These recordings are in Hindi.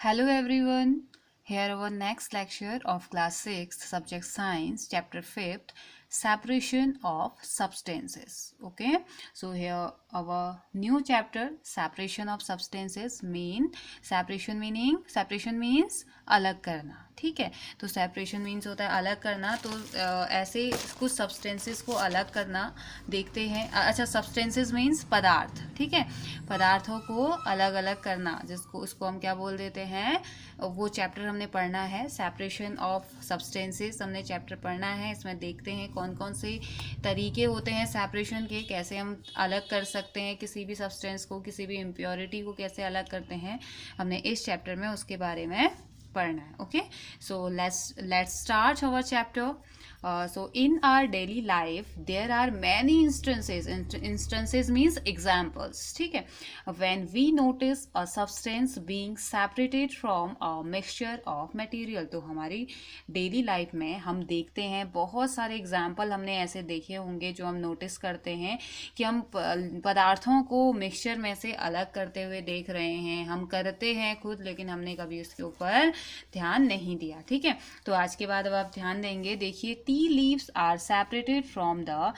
Hello everyone. Here our next lecture of class 6th subject science chapter 5th separation of substances. Okay, so here our new chapter separation of substances separation means अलग करना. ठीक है, तो सेपरेशन मीन्स होता है अलग करना. तो ऐसे कुछ सब्सटेंसेस को अलग करना देखते हैं. अच्छा, सब्सटेंसेस मीन्स पदार्थ. ठीक है, पदार्थों को अलग अलग करना, जिसको उसको हम क्या बोल देते हैं, वो चैप्टर हमने पढ़ना है. सेपरेशन ऑफ सब्सटेंसेस हमने चैप्टर पढ़ना है. इसमें देखते हैं कौन कौन से तरीके होते हैं सेपरेशन के, कैसे हम अलग कर सकते हैं किसी भी सब्सटेंस को, किसी भी इम्प्योरिटी को कैसे अलग करते हैं. हमने इस चैप्टर में उसके बारे में पढ़ना है. Okay, so let's start our chapter. So in our daily life there are many instances means examples. ठीक है, when we notice a substance being separated from a mixture of material. तो हमारी डेली लाइफ में हम देखते हैं बहुत सारे एग्जाम्पल हमने ऐसे देखे होंगे जो हम नोटिस करते हैं कि हम पदार्थों को मिक्सचर में से अलग करते हुए देख रहे हैं. हम करते हैं खुद, लेकिन हमने कभी उसके ऊपर ध्यान नहीं दिया. ठीक है, तो आज के बाद अब आप ध्यान देंगे. देखिए, tea leaves are separated from the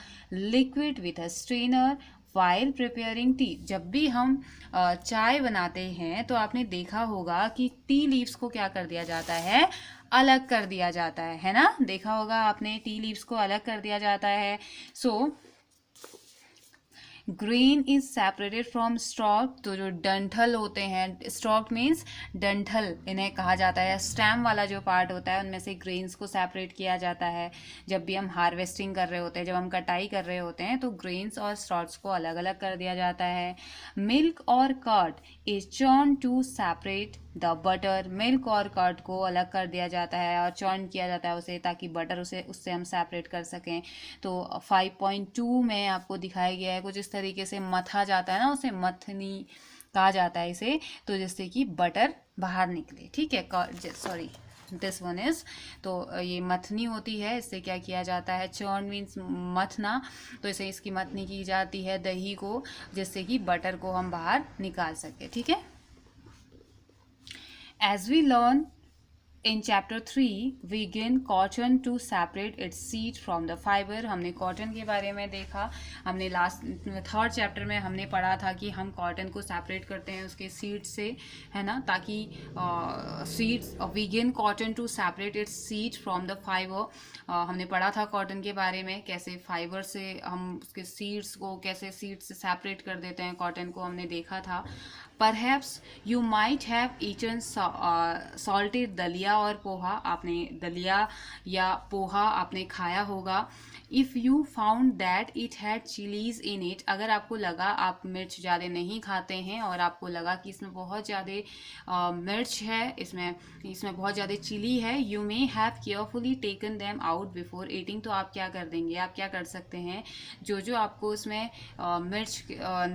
liquid with a strainer while preparing tea. जब भी हम चाय बनाते हैं तो आपने देखा होगा कि टी लीव्स को क्या कर दिया जाता है, अलग कर दिया जाता है ना. देखा होगा आपने, टी लीव्स को अलग कर दिया जाता है. So grain is separated from stalk. तो जो डंठल होते हैं, स्टॉक मीन्स डंठल इन्हें कहा जाता है. स्टेम वाला जो पार्ट होता है उनमें से ग्रेन्स को सेपरेट किया जाता है. जब भी हम हार्वेस्टिंग कर रहे होते हैं, जब हम कटाई कर रहे होते हैं, तो ग्रेन्स और स्टॉक्स को अलग अलग कर दिया जाता है. मिल्क और curd is churn to separate the butter. Milk और कर्ड को अलग कर दिया जाता है और चर्न किया जाता है उसे, ताकि बटर उससे हम सेपरेट कर सकें. तो 5.2 में आपको दिखाया गया है कुछ इस तरीके से मथा जाता है ना, उसे मथनी कहा जाता है इसे, तो जिससे कि बटर बाहर निकले. ठीक है, सॉरी दिस वन इज, तो ये मथनी होती है. इससे क्या किया जाता है, चर्न मीन्स मथना, तो इसे इसकी मथनी की जाती है दही को, जिससे कि बटर को हम बाहर निकाल सके. ठीक है, as we learn in chapter 3 we gain cotton to separate its seed from the fiber. हमने कॉटन के बारे में देखा. हमने थर्ड चैप्टर में हमने पढ़ा था कि हम कॉटन को सेपरेट करते हैं उसके सीड से, है ना, ताकि seeds we gain cotton to separate its seed from the fibre. हमने पढ़ा था कॉटन के बारे में, कैसे फाइबर से हम उसके सीड्स को कैसे सीड से सेपरेट कर देते हैं कॉटन को, हमने देखा था. Perhaps you might have eaten salted दलिया और पोहा. आपने दलिया या पोहा आपने खाया होगा. If you found that it had chilies in it. अगर आपको लगा आप मिर्च ज़्यादा नहीं खाते हैं और आपको लगा कि इसमें बहुत ज़्यादा मिर्च है, इसमें बहुत ज़्यादा चिली है, you may have carefully taken them out before eating. तो आप क्या कर देंगे, आप क्या कर सकते हैं, जो आपको उसमें मिर्च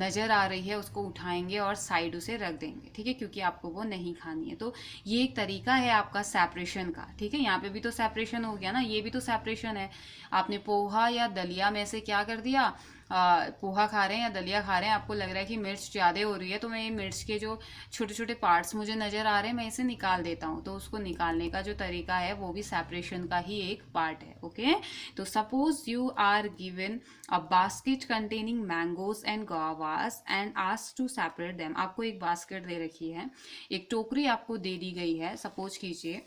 नज़र आ रही है उसको उठाएंगे और साइड उसे रख देंगे. ठीक है, क्योंकि आपको वो नहीं खानी है. तो ये एक तरीका है आपका सेपरेशन का. ठीक है, यहाँ पे भी तो सेपरेशन हो गया ना, ये भी तो सेपरेशन है. आपने पोहा या दलिया में से क्या कर दिया, पोहा खा रहे हैं या दलिया खा रहे हैं, आपको लग रहा है कि मिर्च ज़्यादा हो रही है, तो मैं ये मिर्च के जो छोटे छोटे पार्ट्स मुझे नज़र आ रहे हैं मैं इसे निकाल देता हूँ. तो उसको निकालने का जो तरीका है वो भी सेपरेशन का ही एक पार्ट है. ओके, तो suppose you are given a basket containing mangoes and guavas and asked to separate them. आपको एक बास्केट दे रखी है, एक टोकरी आपको दे दी गई है. सपोज कीजिए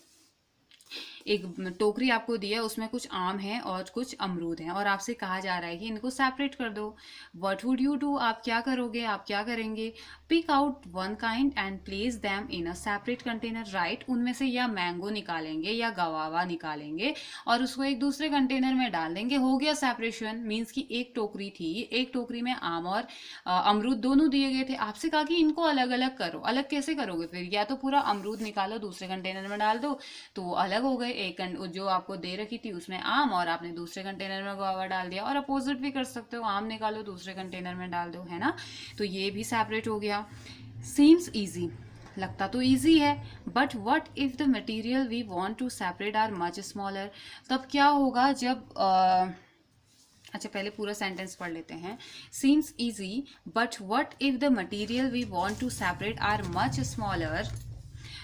एक टोकरी आपको दी है, उसमें कुछ आम है और कुछ अमरूद हैं, और आपसे कहा जा रहा है कि इनको सेपरेट कर दो. व्हाट वुड यू डू, आप क्या करोगे, आप क्या करेंगे. Pick out one kind and place them in a separate container. Right, उनमें से या मैंगो निकालेंगे या गवावा निकालेंगे और उसको एक दूसरे कंटेनर में डाल देंगे. हो गया सेपरेशन. मीन्स कि एक टोकरी थी, एक टोकरी में आम और अमरूद दोनों दिए गए थे. आपसे कहा कि इनको अलग अलग करो. अलग कैसे करोगे फिर, या तो पूरा अमरूद निकालो दूसरे कंटेनर में डाल दो, तो अलग हो गए. एक जो आपको दे रखी थी उसमें आम और आपने दूसरे कंटेनर में गुआवा डाल दिया. और अपोजिट भी कर सकते हो, आम निकालो दूसरे कंटेनर में डाल दो, है ना. तो ये भी सेपरेट हो गया. सीम्स ईजी, लगता तो ईजी है, but what if the material we want to separate are much smaller. तब क्या होगा जब अच्छा, पहले पूरा सेंटेंस पढ़ लेते हैं. Seems easy but what if the material we want to separate are much smaller.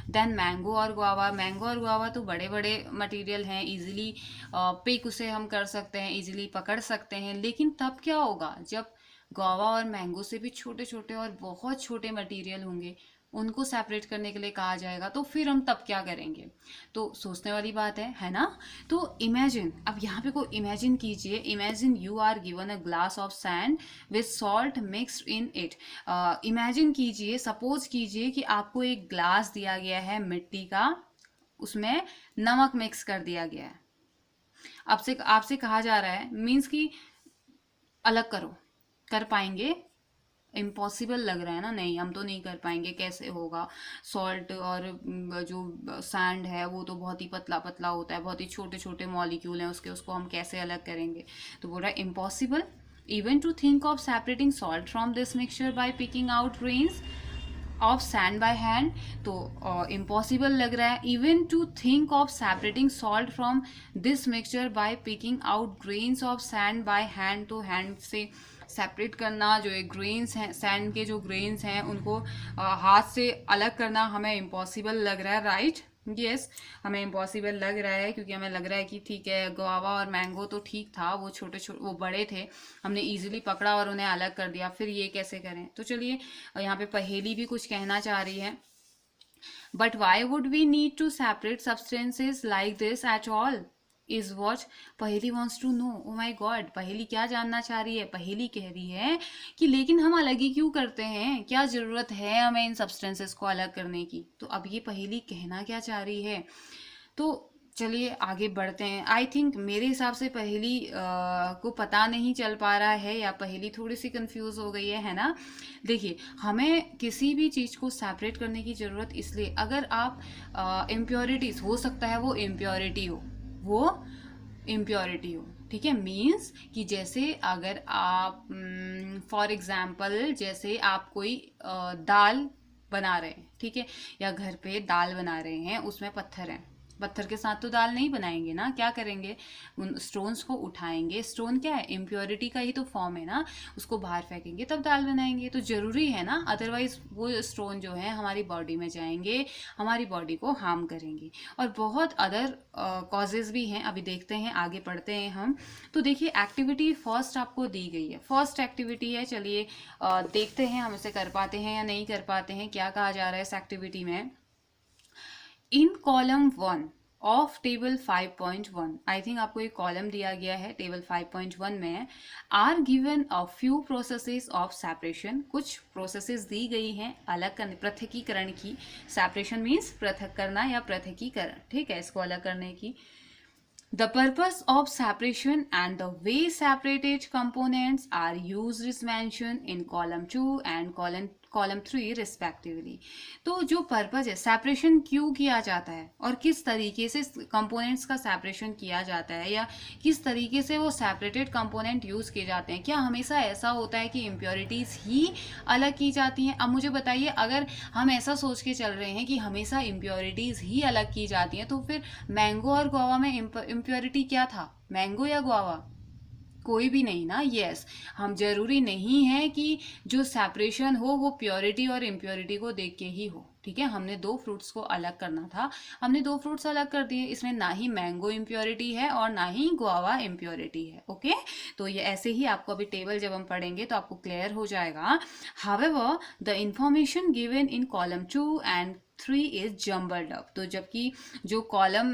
Then mango और गुआवा, मैंगो और गुआवा तो बड़े बड़े मटेरियल हैं, इजीली पिक उसे हम कर सकते हैं, इजीली पकड़ सकते हैं। लेकिन तब क्या होगा जब गुआवा और मैंगो से भी छोटे छोटे और बहुत छोटे मटेरियल होंगे, उनको सेपरेट करने के लिए कहा जाएगा, तो फिर हम तब क्या करेंगे? तो सोचने वाली बात है ना। तो इमेजिन, अब यहाँ पे को इमेजिन कीजिए, imagine you are given a glass of sand with salt mixed in it. Imagine कीजिए, सपोज कीजिए कि आपको एक ग्लास दिया गया है मिट्टी का, उसमें नमक मिक्स कर दिया गया है। आपसे आपसे कहा जा रहा है, मीन्स कि अलग करो, कर पाएंगे? इम्पॉसिबल लग रहा है ना, नहीं हम तो नहीं कर पाएंगे, कैसे होगा? सॉल्ट और जो सैंड है वो तो बहुत ही पतला पतला होता है, बहुत ही छोटे छोटे मॉलिक्यूल हैं उसके, उसको हम कैसे अलग करेंगे? तो बोल रहा है impossible even to think of separating salt from this mixture by picking out grains of sand by hand. तो इम्पॉसिबल लग रहा है even to think of separating salt from this mixture by picking out grains of sand by hand. तो हैंड से सेपरेट करना, जो एक ग्रेन्स हैं सैंड के, जो ग्रेन्स हैं उनको हाथ से अलग करना हमें इम्पॉसिबल लग रहा है, राइट? यस, हमें इम्पॉसिबल लग रहा है, क्योंकि हमें लग रहा है कि ठीक है गुआवा और मैंगो तो ठीक था, वो छोटे छोटे वो बड़े थे, हमने इजीली पकड़ा और उन्हें अलग कर दिया, फिर ये कैसे करें? तो चलिए यहाँ पे पहेली भी कुछ कहना चाह रही है, but why would we need to separate substances like this at all is what Paheli wants to know. Oh my God, Paheli क्या जानना चाह रही है? पहेली कह रही है कि लेकिन हम अलग ही क्यों करते हैं, क्या जरूरत है हमें इन सब्सटेंसेस को अलग करने की? तो अब ये पहेली कहना क्या चाह रही है? तो चलिए आगे बढ़ते हैं। आई थिंक मेरे हिसाब से पहेली को पता नहीं चल पा रहा है, या पहेली थोड़ी सी कंफ्यूज हो गई है ना। देखिए, हमें किसी भी चीज़ को सेपरेट करने की ज़रूरत इसलिए, अगर आप इम्प्योरिटीज, हो सकता है वो इम्प्योरिटी हो, वो इम्प्योरिटी हो, ठीक है, मीन्स कि जैसे अगर आप फॉर एग्जाम्पल जैसे आप कोई दाल बना रहे हैं, ठीक है, या घर पे दाल बना रहे हैं, उसमें पत्थर हैं, पत्थर के साथ तो दाल नहीं बनाएंगे ना, क्या करेंगे? उन स्टोन्स को उठाएंगे, स्टोन क्या है? इम्प्योरिटी का ही तो फॉर्म है ना, उसको बाहर फेंकेंगे तब दाल बनाएंगे, तो जरूरी है ना, अदरवाइज वो स्टोन जो है हमारी बॉडी में जाएंगे, हमारी बॉडी को हार्म करेंगे। और बहुत अदर कॉजेज भी हैं, अभी देखते हैं, आगे पढ़ते हैं हम। तो देखिए एक्टिविटी फर्स्ट आपको दी गई है, फर्स्ट एक्टिविटी है, चलिए देखते हैं हम इसे कर पाते हैं या नहीं कर पाते हैं। क्या कहा जा रहा है इस एक्टिविटी में? In column 1 of table 5.1, I think आपको एक कॉलम दिया गया है टेबल 5.1 में, are given a few processes of separation, कुछ प्रोसेसेस दी गई हैं अलग करने, पृथकीकरण की। सेपरेशन मीन्स पृथक करना या पृथकीकरण, ठीक है, इसको अलग करने की। The purpose of separation and the way separated components are used is mentioned in column 2 and column 3 respectively। तो जो पर्पज है, सेपरेशन क्यों किया जाता है और किस तरीके से कंपोनेंट्स का सेपरेशन किया जाता है, या किस तरीके से वो सेपरेटेड कंपोनेंट यूज़ किए जाते हैं, क्या हमेशा ऐसा होता है कि इम्प्योरिटीज़ ही अलग की जाती हैं? अब मुझे बताइए, अगर हम ऐसा सोच के चल रहे हैं कि हमेशा इम्प्योरिटीज़ ही अलग की जाती हैं, तो फिर मैंगो और गुआवा में इम्प्योरिटी क्या था? मैंगो या गुआवा? कोई भी नहीं ना। यस, हम जरूरी नहीं है कि जो सेपरेशन हो वो प्योरिटी और इम्प्योरिटी को देख के ही हो, ठीक है। हमने दो फ्रूट्स को अलग करना था, हमने दो फ्रूट्स अलग कर दिए, इसमें ना ही मैंगो इम्प्योरिटी है और ना ही गुआवा इम्प्योरिटी है। ओके, तो ये ऐसे ही आपको अभी टेबल जब हम पढ़ेंगे तो आपको क्लियर हो जाएगा। However the information given in column 2 and 3 is jumbled up. तो जबकि जो कॉलम,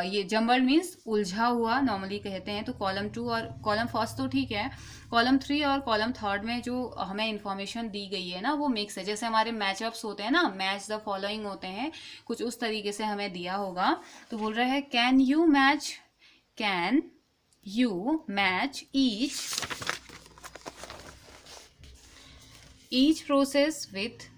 ये जम्बल्ड मीन्स उलझा हुआ नॉर्मली कहते हैं, तो कॉलम 2 और कॉलम फर्स्ट तो ठीक है, कॉलम 3 और कॉलम थर्ड में जो हमें इंफॉर्मेशन दी गई है ना वो मिक्स है। जैसे हमारे मैचअप्स होते हैं ना, मैच द फॉलोइंग होते हैं, कुछ उस तरीके से हमें दिया होगा। तो बोल रहा है can you match each process with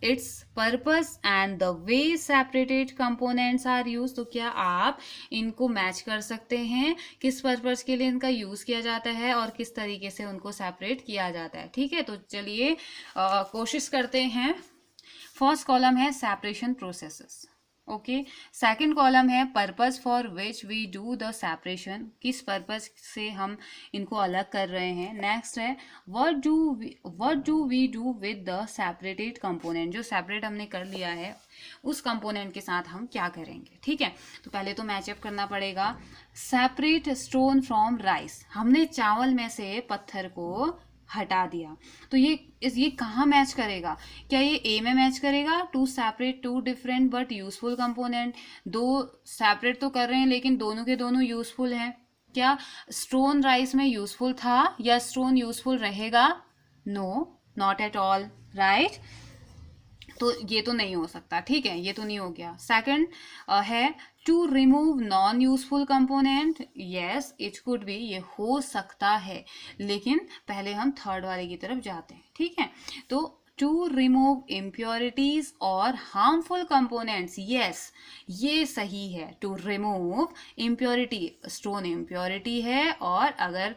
its purpose and the way separated components are used। तो क्या आप इनको मैच कर सकते हैं, किस पर्पस के लिए इनका यूज किया जाता है और किस तरीके से उनको सेपरेट किया जाता है, ठीक है। तो चलिए कोशिश करते हैं। फर्स्ट कॉलम है separation processes, okay. Second column है purpose for which we do the separation, किस पर्पस से हम इनको अलग कर रहे हैं। नेक्स्ट है what do we do with the separated component, जो सेपरेट हमने कर लिया है उस कंपोनेंट के साथ हम क्या करेंगे। ठीक है, तो पहले तो मैचअप करना पड़ेगा। सेपरेट स्टोन फ्रॉम राइस, हमने चावल में से पत्थर को हटा दिया, तो ये कहाँ मैच करेगा? क्या ये ए में मैच करेगा? To separate two different but useful component, दो सेपरेट तो कर रहे हैं लेकिन दोनों के दोनों यूजफुल हैं। क्या स्टोन राइस में यूजफुल था या स्टोन यूजफुल रहेगा? No, not at all, right. तो ये तो नहीं हो सकता, ठीक है, ये तो नहीं हो गया। सेकंड है to remove non useful component, yes it could be, ये हो सकता है, लेकिन पहले हम थर्ड वाले की तरफ जाते हैं। ठीक है, तो टू रिमूव इम्प्योरिटीज और हार्मफुल कंपोनेंट्स, यस ये सही है। To remove impurity, stone impurity है और अगर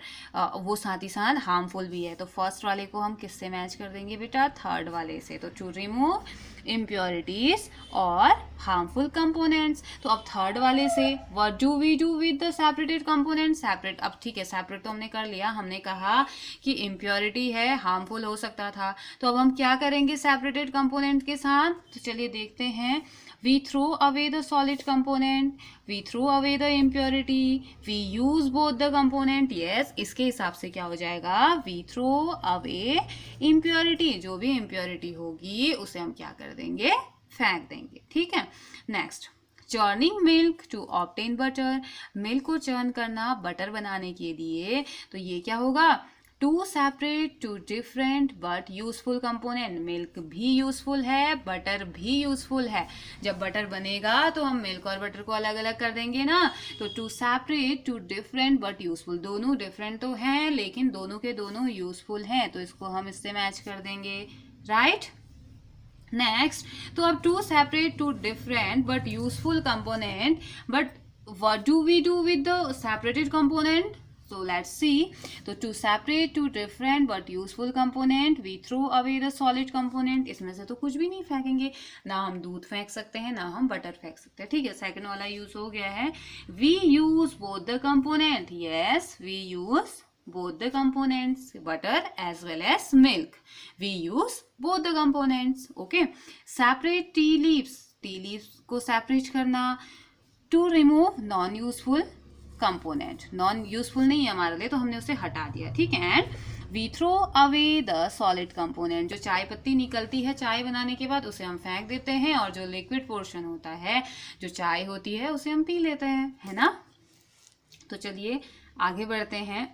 वो साथ ही साथ हार्मफुल भी है, तो फर्स्ट वाले को हम किससे मैच कर देंगे बेटा? थर्ड वाले से। तो टू रिमूव इम्प्योरिटीज और हार्मफुल कंपोनेंट्स। तो अब थर्ड वाले से what do we do with the separated component, separate, अब ठीक है सेपरेट तो हमने कर लिया, हमने कहा कि इम्प्योरिटी है, हार्मफुल हो सकता था, तो अब हम क्या करेंगे सेपरेटेड कंपोनेंट के साथ? तो चलिए देखते हैं। We throw away the solid component, we throw away the impurity, we use both the component, yes इसके हिसाब से क्या हो जाएगा? We throw away impurity, जो भी impurity होगी उसे हम क्या कर देंगे? फेंक देंगे। ठीक है, next churning milk to obtain butter, milk को चर्न करना बटर बनाने के लिए, तो ये क्या होगा? To separate two different but useful component, milk भी यूजफुल है, बटर भी यूजफुल है। जब बटर बनेगा तो हम मिल्क और बटर को अलग अलग कर देंगे ना, तो to separate two different but useful, दोनों डिफरेंट तो हैं लेकिन दोनों के दोनों यूजफुल हैं, तो इसको हम इससे मैच कर देंगे, राइट। नेक्स्ट, तो अब to separate two different but useful component, but what do we do with the separated component? So let's see. तो to separate two different but useful component, we throw away the solid component. इसमें से तो कुछ भी नहीं फेंकेंगे, ना हम दूध फेंक सकते हैं ना हम बटर फेंक सकते हैं। ठीक है, सेकंड वाला यूज हो गया है। We use both the component. Yes, we use both the components, butter as well as milk. We use both the components. Okay. Separate tea leaves. Tea leaves को separate करना, to remove non-useful component, non useful नहीं है हमारे लिए तो हमने उसे हटा दिया। ठीक है, and we throw away the solid component, जो चाय पत्ती निकलती है चाय बनाने के बाद उसे हम फेंक देते हैं, और जो लिक्विड पोर्शन होता है जो चाय होती है उसे हम पी लेते हैं, है ना। तो चलिए आगे बढ़ते हैं।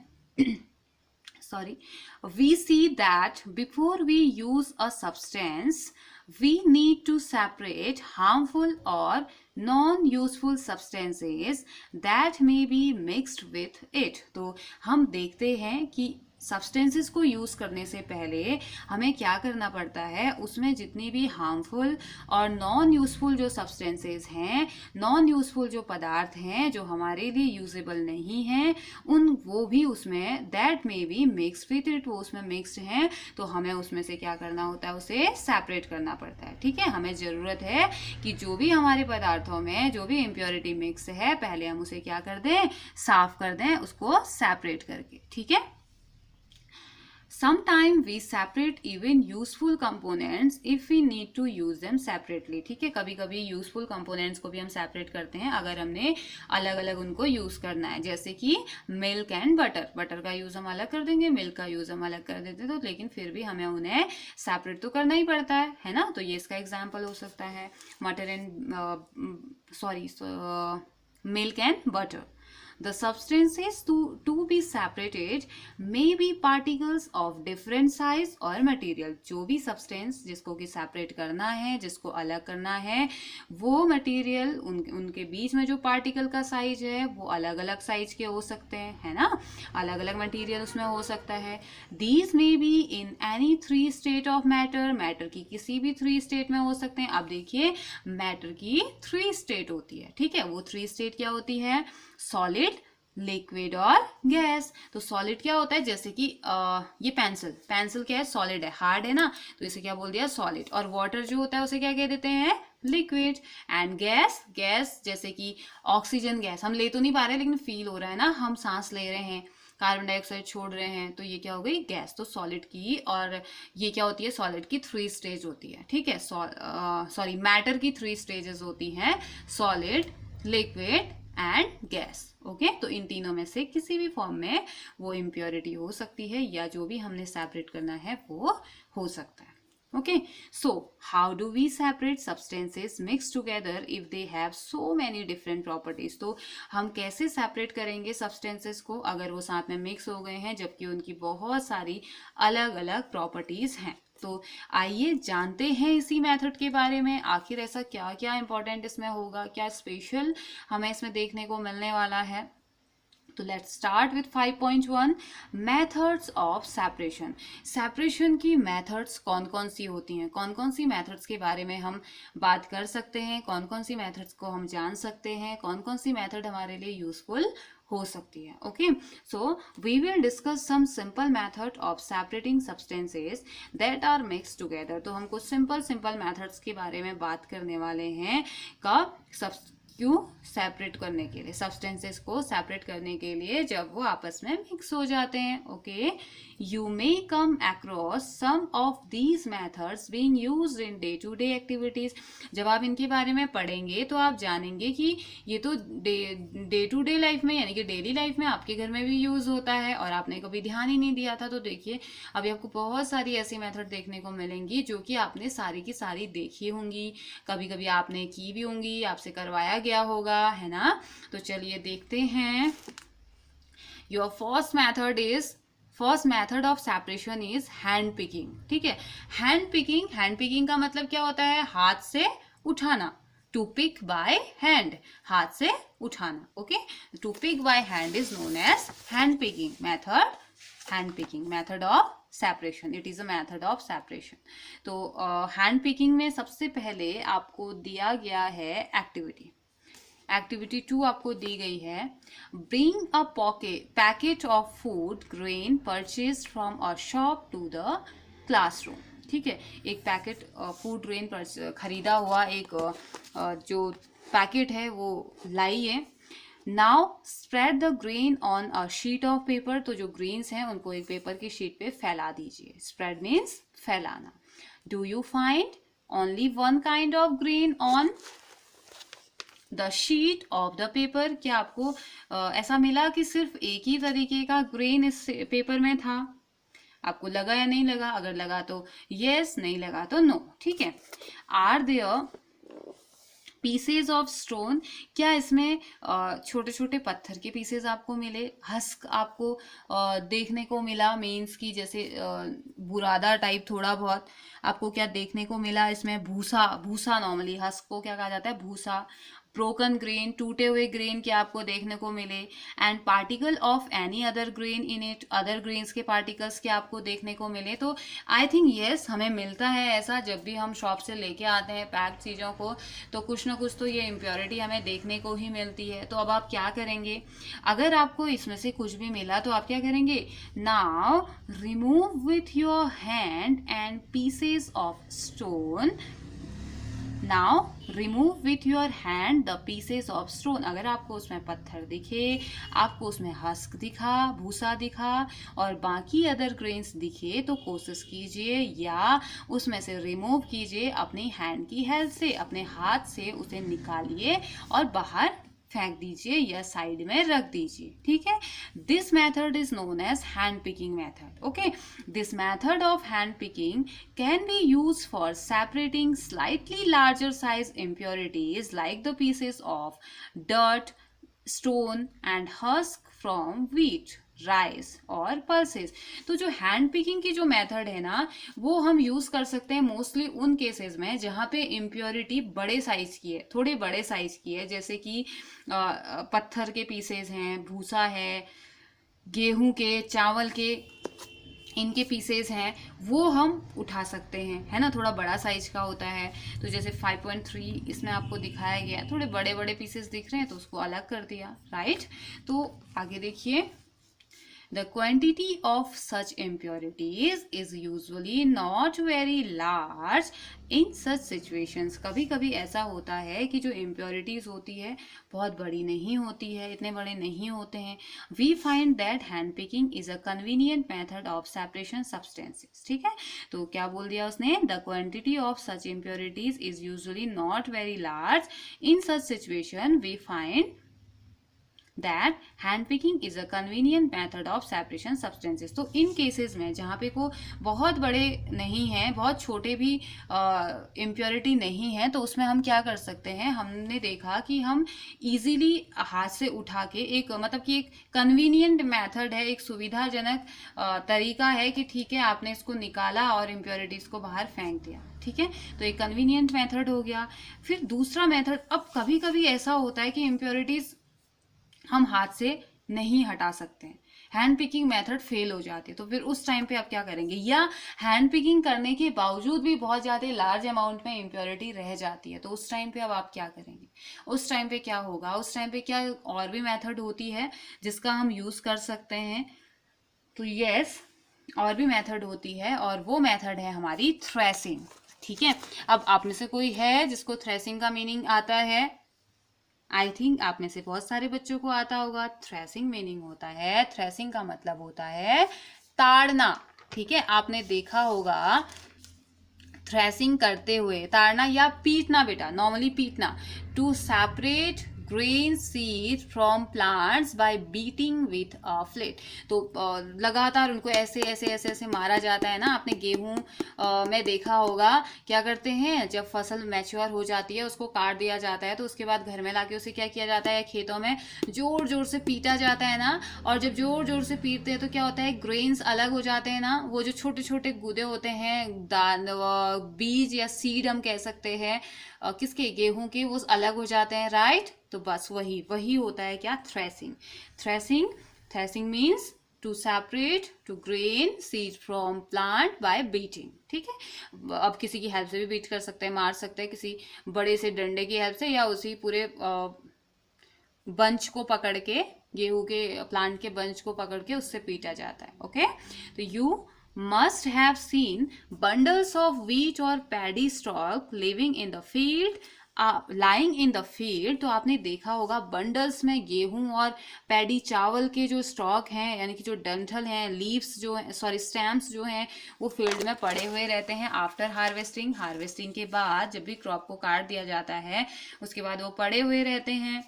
Sorry, we see that before we use a substance we need to separate harmful or non-useful substances that may be mixed with it. तो हम देखते हैं कि सब्सटेंसेस को यूज़ करने से पहले हमें क्या करना पड़ता है, उसमें जितनी भी हार्मफुल और नॉन यूज़फुल जो सब्सटेंसेस हैं, नॉन यूज़फुल जो पदार्थ हैं जो हमारे लिए यूजेबल नहीं हैं, वो भी उसमें that may be mixed with it, वो उसमें मिक्स्ड हैं, तो हमें उसमें से क्या करना होता है, उसे सेपरेट करना पड़ता है। ठीक है, हमें ज़रूरत है कि जो भी हमारे पदार्थों में जो भी इम्प्योरिटी मिक्स है पहले हम उसे क्या कर दें, साफ कर दें, उसको सेपरेट करके। ठीक है, Sometimes we separate even useful components if we need to use them separately. ठीक है, कभी कभी यूजफुल कंपोनेंट्स को भी हम सेपरेट करते हैं अगर हमने अलग अलग उनको यूज करना है, जैसे कि मिल्क एंड बटर, बटर का यूज हम अलग कर देंगे, मिल्क का यूज हम अलग कर देते, तो लेकिन फिर भी हमें उन्हें सेपरेट तो करना ही पड़ता है ना। तो ये इसका एग्जाम्पल हो सकता है मटर and milk and butter. The substances to be separated may be particles of different size और material. जो भी substance जिसको कि separate करना है, जिसको अलग करना है, वो material उनके बीच में जो particle का size है वो अलग अलग size के हो सकते हैं, है ना, अलग अलग material उसमें हो सकता है। These may be in any three state of matter. matter की किसी भी 3 state में हो सकते हैं। अब देखिए matter की 3 state होती है, ठीक है, वो 3 state क्या होती है, सॉलिड, लिक्विड और गैस। तो सॉलिड क्या होता है, जैसे कि ये पेंसिल क्या है, सॉलिड है, हार्ड है ना, तो इसे क्या बोल दिया, सॉलिड। और वाटर जो होता है उसे क्या कह देते हैं, लिक्विड। एंड गैस, गैस जैसे कि ऑक्सीजन गैस हम ले तो नहीं पा रहे लेकिन फील हो रहा है ना, हम सांस ले रहे हैं, कार्बन डाइऑक्साइड छोड़ रहे हैं, तो ये क्या हो गई गैस। तो सॉलिड की, और ये क्या होती है सॉलिड की 3 स्टेज होती है, ठीक है, सॉरी मैटर की 3 स्टेजेस होती हैं, solid, liquid and gas. Okay, तो इन तीनों में से किसी भी फॉर्म में वो इम्प्योरिटी हो सकती है या जो भी हमने सेपरेट करना है वो हो सकता है। Okay, so how do we separate substances mixed together if they have so many different properties? तो हम कैसे separate करेंगे substances को अगर वो साथ में mix हो गए हैं जबकि उनकी बहुत सारी अलग अलग properties हैं। तो आइए जानते हैं इसी मेथड के बारे में, आखिर ऐसा क्या क्या इंपॉर्टेंट इसमें होगा, क्या स्पेशल हमें इसमें देखने को मिलने वाला है। तो let's start with 5.1 methods of separation. Separation की मेथड्स कौन कौन सी होती हैं, कौन कौन सी मेथड्स के बारे में हम बात कर सकते हैं, कौन कौन सी मेथड्स को हम जान सकते हैं, कौन कौन सी मेथड हमारे लिए यूजफुल हो सकती है। Okay, so we will discuss some simple method of separating substances that are mix together. तो हम कुछ सिंपल मेथड्स के बारे में बात करने वाले हैं क्यों सेपरेट करने के लिए, सब्सटेंसेस को सेपरेट करने के लिए जब वो आपस में मिक्स हो जाते हैं। Okay, you may come across some of these methods being used in day to day activities. जब आप इनके बारे में पढ़ेंगे तो आप जानेंगे कि ये तो डे टू डे लाइफ में यानी कि डेली लाइफ में आपके घर में भी यूज होता है और आपने कभी ध्यान ही नहीं दिया था। तो देखिए अभी आपको बहुत सारी ऐसी मेथड देखने को मिलेंगी जो कि आपने सारी की सारी देखी होंगी, कभी कभी आपने की भी होंगी, आपसे करवाया गया होगा, है ना। तो चलिए देखते हैं। Your first method of separation is hand picking. ठीक है, हैंड पिकिंग का मतलब क्या होता है, हाथ से उठाना। टू पिक बाय हैंड, हाथ से उठाना। Okay, to pick by hand is known as hand picking method. Hand picking method of separation, it is a method of separation. तो हैंड पिकिंग में सबसे पहले आपको दिया गया है एक्टिविटी 2 आपको दी गई है। Bring a packet of food grain purchase from a shop to the classroom. ठीक है, एक पैकेट फूड ग्रेन खरीदा हुआ एक जो पैकेट है वो लाई है। Now spread the grain on a sheet of paper. तो जो ग्रेन्स हैं उनको एक पेपर की शीट पे फैला दीजिए। स्प्रेड मीन्स फैलाना। Do you find only one kind of grain on the sheet of the paper. क्या आपको ऐसा मिला कि सिर्फ एक ही तरीके का ग्रेन इस पेपर में था? आपको लगा या नहीं लगा? अगर लगा तो यस, नहीं लगा तो नो। ठीक है, are there pieces of stone. क्या इसमें छोटे छोटे पत्थर के पीसेज आपको मिले? हस्क आपको देखने को मिला? मीन्स की जैसे बुरादा टाइप थोड़ा बहुत आपको क्या देखने को मिला इसमें? भूसा नॉर्मली हस्क को क्या कहा जाता है? भूसा। ब्रोकन ग्रेन, टूटे हुए ग्रेन क्या आपको देखने को मिले? And particle of any other grain in it, other grains के पार्टिकल्स क्या आपको देखने को मिले? तो आई थिंक यस, हमें मिलता है ऐसा। जब भी हम शॉप से लेके आते हैं पैक्ड चीज़ों को तो कुछ ना कुछ तो ये इम्प्योरिटी हमें देखने को ही मिलती है। तो अब आप क्या करेंगे? अगर आपको इसमें से कुछ भी मिला तो आप क्या करेंगे? Now remove with your hand and pieces of stone. Now remove with your hand the pieces of stone. अगर आपको उसमें पत्थर दिखे, आपको उसमें हस्क दिखा, भूसा दिखा और बाकी अदर ग्रेन्स दिखे तो कोशिश कीजिए या उसमें से रिमूव कीजिए अपनी हैंड की हेल्प से, अपने हाथ से उसे निकालिए और बाहर फेंक दीजिए या साइड में रख दीजिए। ठीक है, this method is known as hand picking method. Okay, this method of hand picking can be used for separating slightly larger size impurities like the pieces of dirt, stone and husk from wheat, rice और पल्सेस। तो जो हैंड पिकिंग की जो मेथड है ना वो हम यूज कर सकते हैं मोस्टली उन केसेस में जहाँ पे इम्प्योरिटी बड़े साइज की है, थोड़े बड़े साइज की है, जैसे कि पत्थर के पीसेस हैं, भूसा है, गेहूं के, चावल के इनके पीसेस हैं, वो हम उठा सकते हैं, है ना। थोड़ा बड़ा साइज का होता है। तो जैसे 5.3 इसमें आपको दिखाया गया, थोड़े बड़े बड़े पीसेस दिख रहे हैं तो उसको अलग कर दिया, राइट। तो आगे देखिए, The quantity of such impurities is usually not very large in such situations. कभी कभी ऐसा होता है कि जो impurities होती है बहुत बड़ी नहीं होती है, इतने बड़े नहीं होते हैं. We find that hand picking is a convenient method of separation substances. ठीक है, तो क्या बोल दिया उसने? The quantity of such impurities is usually not very large. In such situation we find that hand picking is a convenient method of separation substances. तो इन केसेस में जहाँ पे को बहुत बड़े नहीं हैं, बहुत छोटे भी इम्प्योरिटी नहीं है, तो उसमें हम क्या कर सकते हैं? हमने देखा कि हम इजीली हाथ से उठा के एक मतलब कि एक कन्वीनियंट मेथड है, एक सुविधाजनक तरीका है कि ठीक है आपने इसको निकाला और इम्प्योरिटीज को बाहर फेंक दिया. ठीक है, तो एक कन्वीनियंट मेथड हो गया. फिर दूसरा मेथड, अब कभी कभी ऐसा होता है कि इम्प्योरिटीज हम हाथ से नहीं हटा सकते हैं, हैंड पिकिंग मेथड फेल हो जाती है, तो फिर उस टाइम पे आप क्या करेंगे? या हैंड पिकिंग करने के बावजूद भी बहुत ज़्यादा लार्ज अमाउंट में इम्प्योरिटी रह जाती है, तो उस टाइम पे अब आप क्या करेंगे? उस टाइम पे क्या होगा? उस टाइम पे क्या और भी मेथड होती है जिसका हम यूज़ कर सकते हैं? तो यस, और भी मेथड होती है, और वो मेथड है हमारी थ्रेसिंग. ठीक है, अब आप में से कोई है जिसको थ्रेसिंग का मीनिंग आता है? आई थिंक आप में से बहुत सारे बच्चों को आता होगा. थ्रेसिंग मीनिंग होता है, थ्रेसिंग का मतलब होता है ताड़ना. ठीक है, आपने देखा होगा थ्रेसिंग करते हुए, ताड़ना या पीटना बेटा, नॉर्मली पीटना, to separate grain seed from plants by beating with a flat. तो लगातार उनको ऐसे ऐसे ऐसे ऐसे मारा जाता है ना. आपने गेहूं में देखा होगा क्या करते हैं, जब फसल मैच्योर हो जाती है उसको काट दिया जाता है, तो उसके बाद घर में लाके उसे क्या किया जाता है? खेतों में जोर जोर से पीटा जाता है ना. और जब जोर जोर से पीटते हैं तो क्या होता है? ग्रेन्स अलग हो जाते हैं ना. वो जो छोटे छोटे गुदे होते हैं, बीज या सीड हम कह सकते हैं किसके? गेहूं के, वो अलग हो जाते हैं. राइट, तो बस वही होता है क्या? Threshing. Threshing means to separate to grain seed from plant by beating. ठीक है, अब किसी की हेल्प से भी बीट कर सकते हैं, मार सकते हैं, किसी बड़े से डंडे की हेल्प से, या उसी पूरे बंच को पकड़ के, गेहूं के प्लांट के बंच को पकड़ के उससे पीटा जाता है. ओके, तो you must have seen bundles of wheat or paddy stalk living in the field, lying in the field. तो आपने देखा होगा बंडल्स में गेहूं और पैडी चावल के जो स्टॉक हैं, यानी कि जो डंठल हैं, लीव्स जो हैं, सॉरी स्टैम्प्स जो हैं, वो फील्ड में पड़े हुए रहते हैं आफ्टर हार्वेस्टिंग. हार्वेस्टिंग के बाद जब भी क्रॉप को काट दिया जाता है उसके बाद वो पड़े हुए रहते हैं.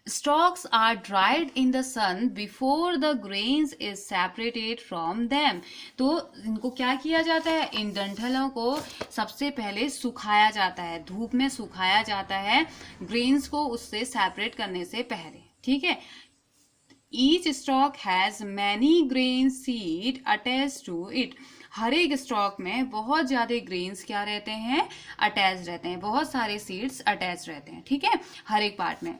Stalks are dried in the sun before the grains is separated from them. तो इनको क्या किया जाता है? इन डंठलों को सबसे पहले सुखाया जाता है, धूप में सुखाया जाता है, ग्रेन्स को उससे सेपरेट करने से पहले. ठीक है, Each stalk has many grain seed attached to it. हर एक स्टॉक में बहुत ज़्यादा ग्रेन्स क्या रहते हैं? अटैच रहते हैं, बहुत सारे सीड्स अटैच रहते हैं. ठीक है, हर एक पार्ट में.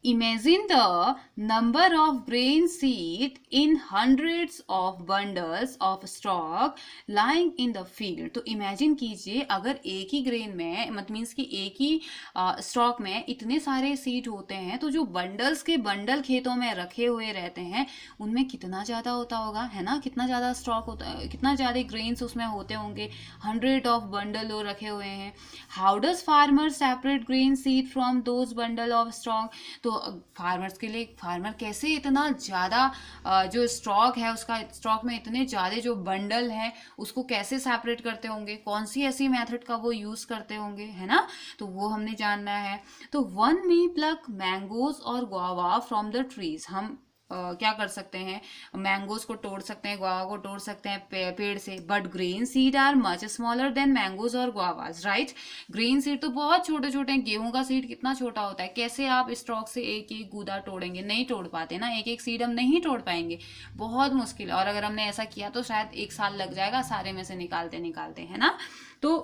Imagine the number of grain seed in hundreds of bundles of stalk lying in the field. तो imagine कीजिए अगर एक ही ग्रेन में, मतलब मीन्स कि एक ही स्टॉक में इतने सारे सीड होते हैं, तो जो बंडल्स के बंडल खेतों में रखे हुए रहते हैं उनमें कितना ज़्यादा होता होगा, है ना? कितना ज़्यादा स्टॉक होता है, कितना ज़्यादा ग्रेन्स उसमें होते होंगे. 100 ऑफ बंडल वो रखे हुए हैं. How does farmer separate grain seed from those bundle of stock? तो फार्मर्स के लिए, फार्मर कैसे इतना ज़्यादा जो स्टॉक है, उसका स्टॉक में इतने ज़्यादा जो बंडल हैं उसको कैसे सेपरेट करते होंगे? कौन सी ऐसी मेथड का वो यूज़ करते होंगे, है ना? तो वो हमने जानना है. तो वन मे प्लक मैंगोज और गुआवा फ्रॉम द ट्रीज. हम क्या कर सकते हैं? मैंगोज को तोड़ सकते हैं, गुआवा को तोड़ सकते हैं पेड़ से. But grain seed are much smaller then mangoes और गुआवाज. राइट, ग्रेन सीड तो बहुत छोटे छोटे हैं. गेहूं का सीड कितना छोटा होता है, कैसे आप स्टॉक से एक एक गूदा तोड़ेंगे? नहीं तोड़ पाते ना, एक एक सीड हम नहीं तोड़ पाएंगे, बहुत मुश्किल है. और अगर हमने ऐसा किया तो शायद 1 साल लग जाएगा सारे में से निकालते निकालते, है ना? तो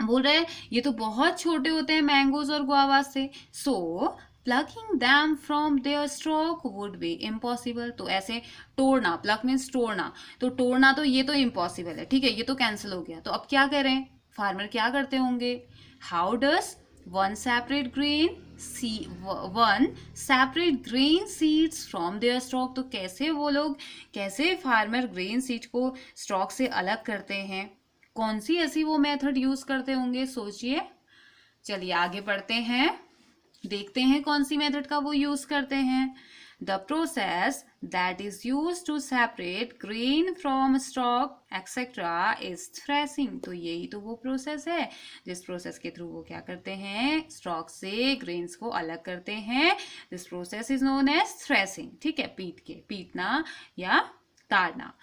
बोल रहे हैं ये तो बहुत छोटे होते हैं मैंगोज और गुआवाज से. सो plucking them from their stalk would be impossible. तो ऐसे तोड़ना, pluck means तोड़ना, तो तोड़ना तो ये तो impossible है. ठीक है, ये तो कैंसिल हो गया. तो अब क्या करें? फार्मर क्या करते होंगे? How does one separate grain one separate grain seeds from there stock, तो कैसे फार्मर ग्रेन सीड को स्टॉक से अलग करते हैं, कौन सी ऐसी वो मेथड यूज करते होंगे, सोचिए। चलिए आगे बढ़ते हैं, देखते हैं कौन सी मेथड का वो यूज करते हैं। The process that is used to separate grain from stalk etc. is threshing, तो यही तो वो प्रोसेस है जिस प्रोसेस के थ्रू वो क्या करते हैं, स्टॉक से ग्रेन्स को अलग करते हैं। This process is known as threshing, ठीक है, पीटना या ताड़ना।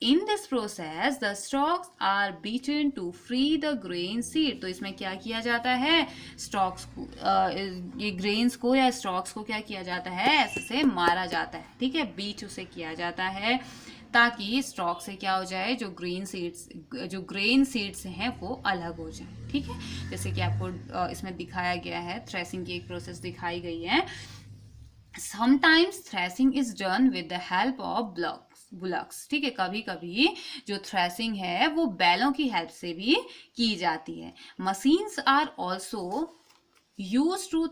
In this process the stalks are beaten to free the grain seed, तो इसमें क्या किया जाता है, स्टॉक्स को ये ग्रेन्स को या स्टॉक्स को क्या किया जाता है, ऐसे से मारा जाता है, ठीक है, बीट उसे किया जाता है ताकि स्टॉक से क्या हो जाए, जो ग्रेन सीड्स हैं वो अलग हो जाए, ठीक है। जैसे कि आपको इसमें दिखाया गया है, थ्रेसिंग की एक प्रोसेस दिखाई गई है। Sometimes threshing is done with the help of bullocks, ठीक है, कभी कभी जो थ्रेसिंग है वो बैलों की हेल्प से भी की जाती है। Machines are also use to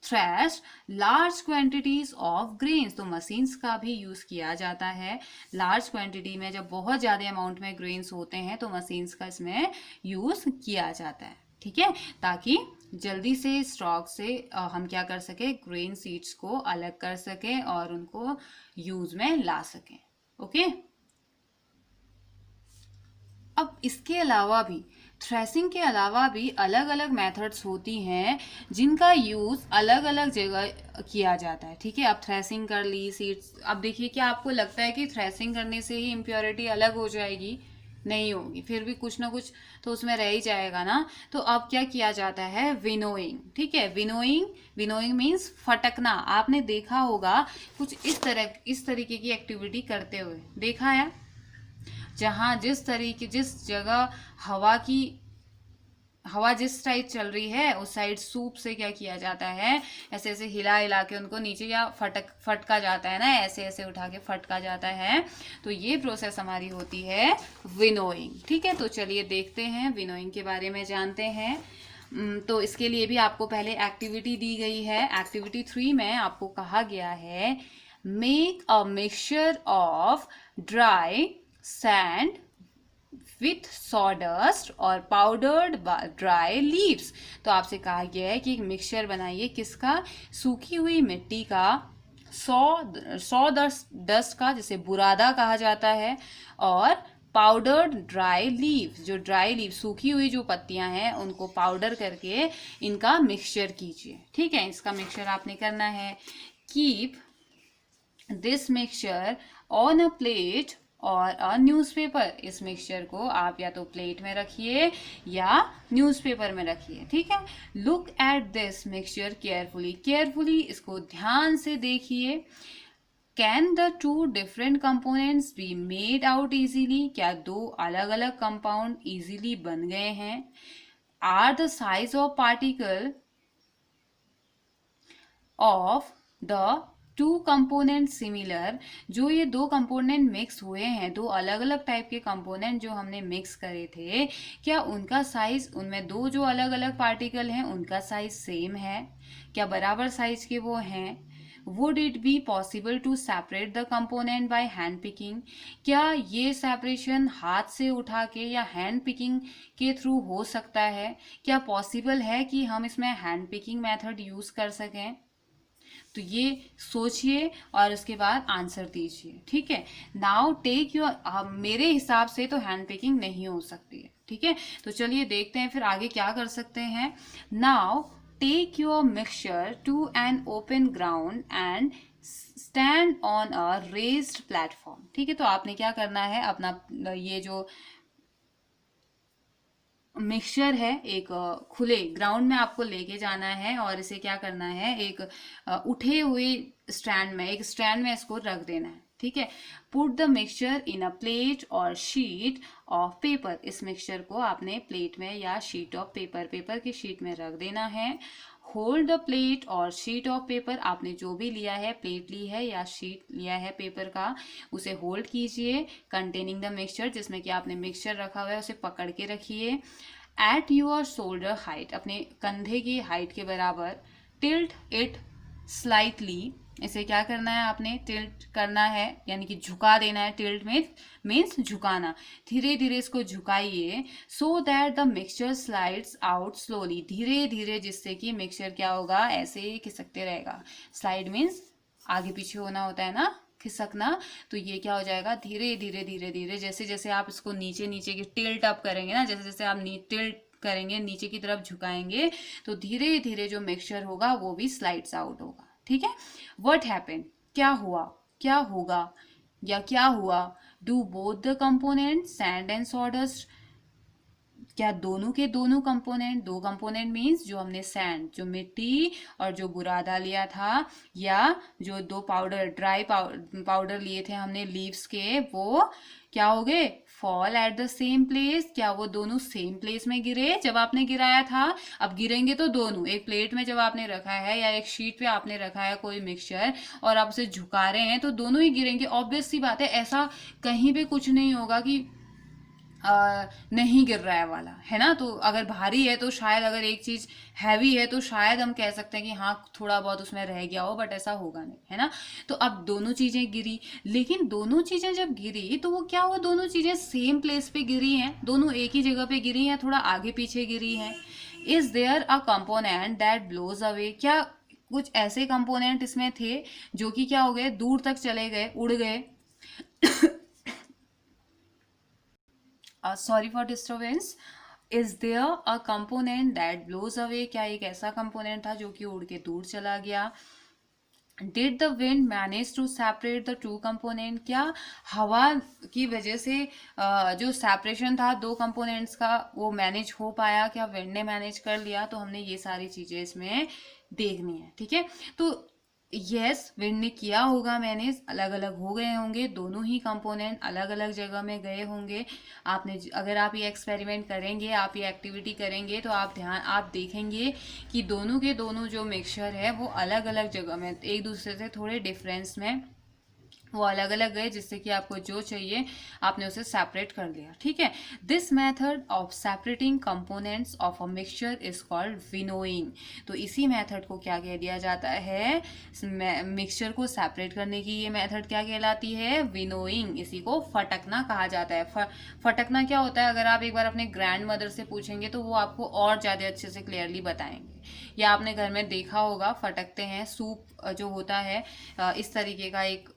thresh large quantities of grains, तो मशीन्स का भी यूज किया जाता है लार्ज क्वांटिटी में, जब बहुत ज़्यादा अमाउंट में ग्रेन्स होते हैं तो मशीन्स का इसमें यूज किया जाता है, ठीक है, ताकि जल्दी से स्टॉक से हम क्या कर सके, ग्रेन सीड्स को अलग कर सके और उनको यूज में ला सकें। ओके, अब इसके अलावा भी, थ्रेसिंग के अलावा भी अलग अलग मेथड्स होती हैं जिनका यूज अलग अलग जगह किया जाता है, ठीक है। अब थ्रेसिंग कर ली सीड्स, अब देखिए क्या आपको लगता है कि थ्रेसिंग करने से ही इम्प्योरिटी अलग हो जाएगी, नहीं होगी, फिर भी कुछ ना कुछ तो उसमें रह ही जाएगा ना। तो अब क्या किया जाता है, विनोइंग, ठीक है, विनोइंग मीन्स फटकना। आपने देखा होगा कुछ इस तरीके की एक्टिविटी करते हुए देखा है, जहाँ जिस जगह हवा जिस साइड चल रही है उस साइड सूप से क्या किया जाता है, ऐसे ऐसे हिला के उनको नीचे या फटका जाता है ना, ऐसे ऐसे उठा के फटका जाता है, तो ये प्रोसेस हमारी होती है विनोइंग, ठीक है। तो चलिए देखते हैं विनोइंग के बारे में, जानते हैं। तो इसके लिए भी आपको पहले एक्टिविटी दी गई है। एक्टिविटी 3 में आपको कहा गया है, make a mixture of dry sand with sawdust और पाउडर्ड ड्राई लीव्स, तो आपसे कहा गया है कि एक मिक्सचर बनाइए, किसका, सूखी हुई मिट्टी का, डस्ट का, जिसे बुरादा कहा जाता है, और पाउडर्ड ड्राई लीव, जो ड्राई लीव सूखी हुई जो पत्तियां हैं उनको पाउडर करके इनका मिक्सचर कीजिए, ठीक है। इसका मिक्सचर आपने करना है। Keep this mixture on a plate और न्यूज़पेपर, इस मिक्सचर को आप या तो प्लेट में रखिए या न्यूज़पेपर में रखिए, ठीक है। Look at this mixture carefully इसको ध्यान से देखिए। Can the 2 different components be made out easily, क्या 2 अलग अलग कंपाउंड इजीली बन गए हैं। Are the size of particle of the 2 component similar, जो ये 2 कंपोनेंट मिक्स हुए हैं, 2 अलग अलग टाइप के कंपोनेंट जो हमने मिक्स करे थे, क्या उनका साइज, उनमें 2 जो अलग अलग पार्टिकल हैं उनका साइज सेम है, क्या बराबर साइज के वो हैं। Would it be possible to separate the component by hand picking, क्या ये सेपरेशन हाथ से उठा के या हैंड पिकिंग के थ्रू हो सकता है, क्या पॉसिबल है कि हम इसमें हैंड पिकिंग मेथड यूज कर सकें। तो ये सोचिए और उसके बाद आंसर दीजिए, ठीक है। नाउ टेक योर, मेरे हिसाब से तो हैंड पिकिंग नहीं हो सकती है, ठीक है। तो चलिए देखते हैं फिर आगे क्या कर सकते हैं। Now take your mixture to an open ground and stand on a raised platform, ठीक है। तो आपने क्या करना है, अपना ये जो मिक्सचर है एक खुले ग्राउंड में आपको लेके जाना है और इसे क्या करना है, एक उठे हुए स्टैंड में इसको रख देना है, ठीक है। Put the mixture in a plate और शीट ऑफ पेपर, इस मिक्सचर को आपने प्लेट में या शीट ऑफ पेपर की शीट में रख देना है। होल्ड द प्लेट और शीट ऑफ पेपर, आपने जो भी लिया है, प्लेट ली है या शीट लिया है पेपर का, उसे होल्ड कीजिए। कंटेनिंग द मिक्सचर, जिसमें कि आपने मिक्सचर रखा हुआ है उसे पकड़ के रखिए। एट योर शोल्डर हाइट, अपने कंधे की हाइट के बराबर। टिल्ट इट स्लाइटली, इसे क्या करना है आपने, टिल्ट करना है यानी कि झुका देना है, टिल्ट मीन्स झुकाना, धीरे धीरे इसको झुकाइए, so that the mixture slides out slowly, धीरे धीरे, जिससे कि मिक्सचर क्या होगा, ऐसे खिसकते रहेगा, स्लाइड मीन्स आगे पीछे होना होता है ना, खिसकना, तो ये क्या हो जाएगा, धीरे धीरे धीरे धीरे, जैसे जैसे आप इसको नीचे नीचे की टिल्ट अप करेंगे ना, जैसे जैसे आप टिल्ट करेंगे, नीचे की तरफ झुकाएंगे, तो धीरे धीरे जो मिक्सचर होगा वो भी स्लाइड्स आउट होगा, ठीक है। व्हाट हैपेंड, क्या हुआ, क्या होगा या क्या हुआ, do both the component sand and sawdust, क्या दोनों के दोनों कंपोनेंट, दो कंपोनेंट मीन्स जो हमने सैंड, जो मिट्टी और जो बुरादा लिया था, या जो दो पाउडर, ड्राई पाउडर लिए थे हमने लीव्स के, वो क्या हो गए, fall at the same place, क्या वो दोनों सेम प्लेस में गिरे जब आपने गिराया था, अब गिरेंगे तो दोनों, एक प्लेट में जब आपने रखा है या एक शीट पे आपने रखा है कोई मिक्सचर और आप उसे झुका रहे हैं तो दोनों ही गिरेंगे, ऑब्वियस सी बात है, ऐसा कहीं पे कुछ नहीं होगा कि नहीं गिर रहा है वाला, है ना। तो अगर भारी है तो शायद, अगर एक चीज हैवी है तो शायद हम कह सकते हैं कि हाँ थोड़ा बहुत उसमें रह गया हो, बट ऐसा होगा नहीं, है ना। तो अब दोनों चीजें गिरी, लेकिन दोनों चीजें जब गिरी तो वो क्या हुआ, दोनों चीजें सेम प्लेस पे गिरी हैं, दोनों एक ही जगह पे गिरी हैं, थोड़ा आगे पीछे गिरी हैं। Is there a component that blows away, क्या कुछ ऐसे कंपोनेंट इसमें थे जो कि क्या हो गए, दूर तक चले गए, उड़ गए। Sorry for disturbance. Is there a component that blows away, क्या एक ऐसा कंपोनेंट था जो कि उड़ के दूर चला गया। Did the wind manage to separate the two component, क्या हवा की वजह से जो सेपरेशन था दो कंपोनेंट्स का वो मैनेज हो पाया, क्या विंड ने मैनेज कर लिया। तो हमने ये सारी चीजें इसमें देखनी है, ठीक है। तो यस, विंड ने किया होगा मैनेज, अलग अलग हो गए होंगे, दोनों ही कंपोनेंट अलग अलग जगह में गए होंगे। आपने अगर आप ये एक्सपेरिमेंट करेंगे, आप ये एक्टिविटी करेंगे, तो आप देखेंगे कि दोनों के दोनों जो मिक्सचर है वो अलग अलग जगह में, एक दूसरे से थोड़े डिफरेंस में वो अलग अलग गए, जिससे कि आपको जो चाहिए आपने उसे सेपरेट कर लिया, ठीक है। This method of separating components of a mixture is called winnowing. तो इसी मेथड को क्या कह दिया जाता है, मिक्सचर को सेपरेट करने की ये मेथड क्या कहलाती है, विनोइंग। इसी को फटकना कहा जाता है। फटकना क्या होता है, अगर आप एक बार अपने ग्रैंड मदर से पूछेंगे तो वो आपको और ज्यादा अच्छे से क्लियरली बताएंगे, या आपने घर में देखा होगा फटकते हैं, सूप जो होता है इस तरीके का एक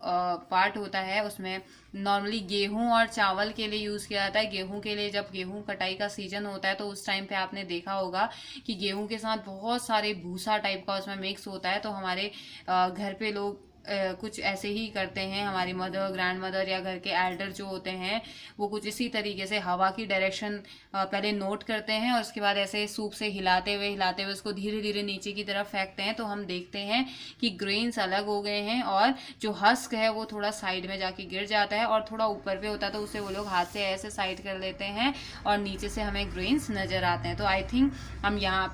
पार्ट होता है, उसमें नॉर्मली गेहूं और चावल के लिए यूज़ किया जाता है। गेहूं के लिए जब गेहूं कटाई का सीजन होता है तो उस टाइम पे आपने देखा होगा कि गेहूं के साथ बहुत सारे भूसा टाइप का उसमें मिक्स होता है। तो हमारे घर पे लोग कुछ ऐसे ही करते हैं, हमारी मदर, ग्रैंड मदर या घर के एल्डर जो होते हैं वो कुछ इसी तरीके से हवा की डायरेक्शन पहले नोट करते हैं और उसके बाद ऐसे सूप से हिलाते हुए उसको धीरे धीरे नीचे की तरफ फेंकते हैं। तो हम देखते हैं कि ग्रेन्स अलग हो गए हैं और जो हस्क है वो थोड़ा साइड में जाके गिर जाता है और थोड़ा ऊपर पे होता है, तो उसे वो लोग हाथ से ऐसे साइड कर लेते हैं और नीचे से हमें ग्रेन्स नजर आते हैं। तो आई थिंक हम यहाँ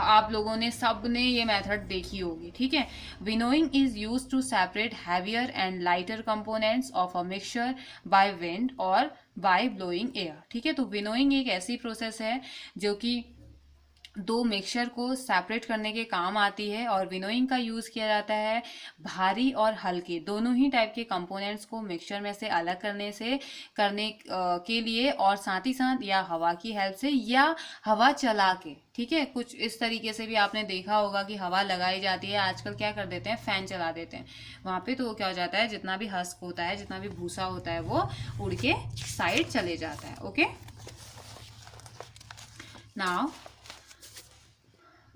आप लोगों ने सब ने ये मेथड देखी होगी, ठीक है। Winnowing is use to separate heavier and lighter components of a mixture by wind or by blowing air, ठीक है। तो विनोइंग एक ऐसी प्रोसेस है जो कि दो मिक्सचर को सेपरेट करने के काम आती है और विनोइंग का यूज़ किया जाता है भारी और हल्के दोनों ही टाइप के कंपोनेंट्स को मिक्सचर में से अलग करने के लिए, और साथ ही साथ या हवा की हेल्प से या हवा चला के, ठीक है। कुछ इस तरीके से भी आपने देखा होगा कि हवा लगाई जाती है, आजकल क्या कर देते हैं, फैन चला देते हैं वहाँ पे, तो वो क्या हो जाता है, जितना भी हस्क होता है, जितना भी भूसा होता है वो उड़ के साइड चले जाता है। ओके, नाउ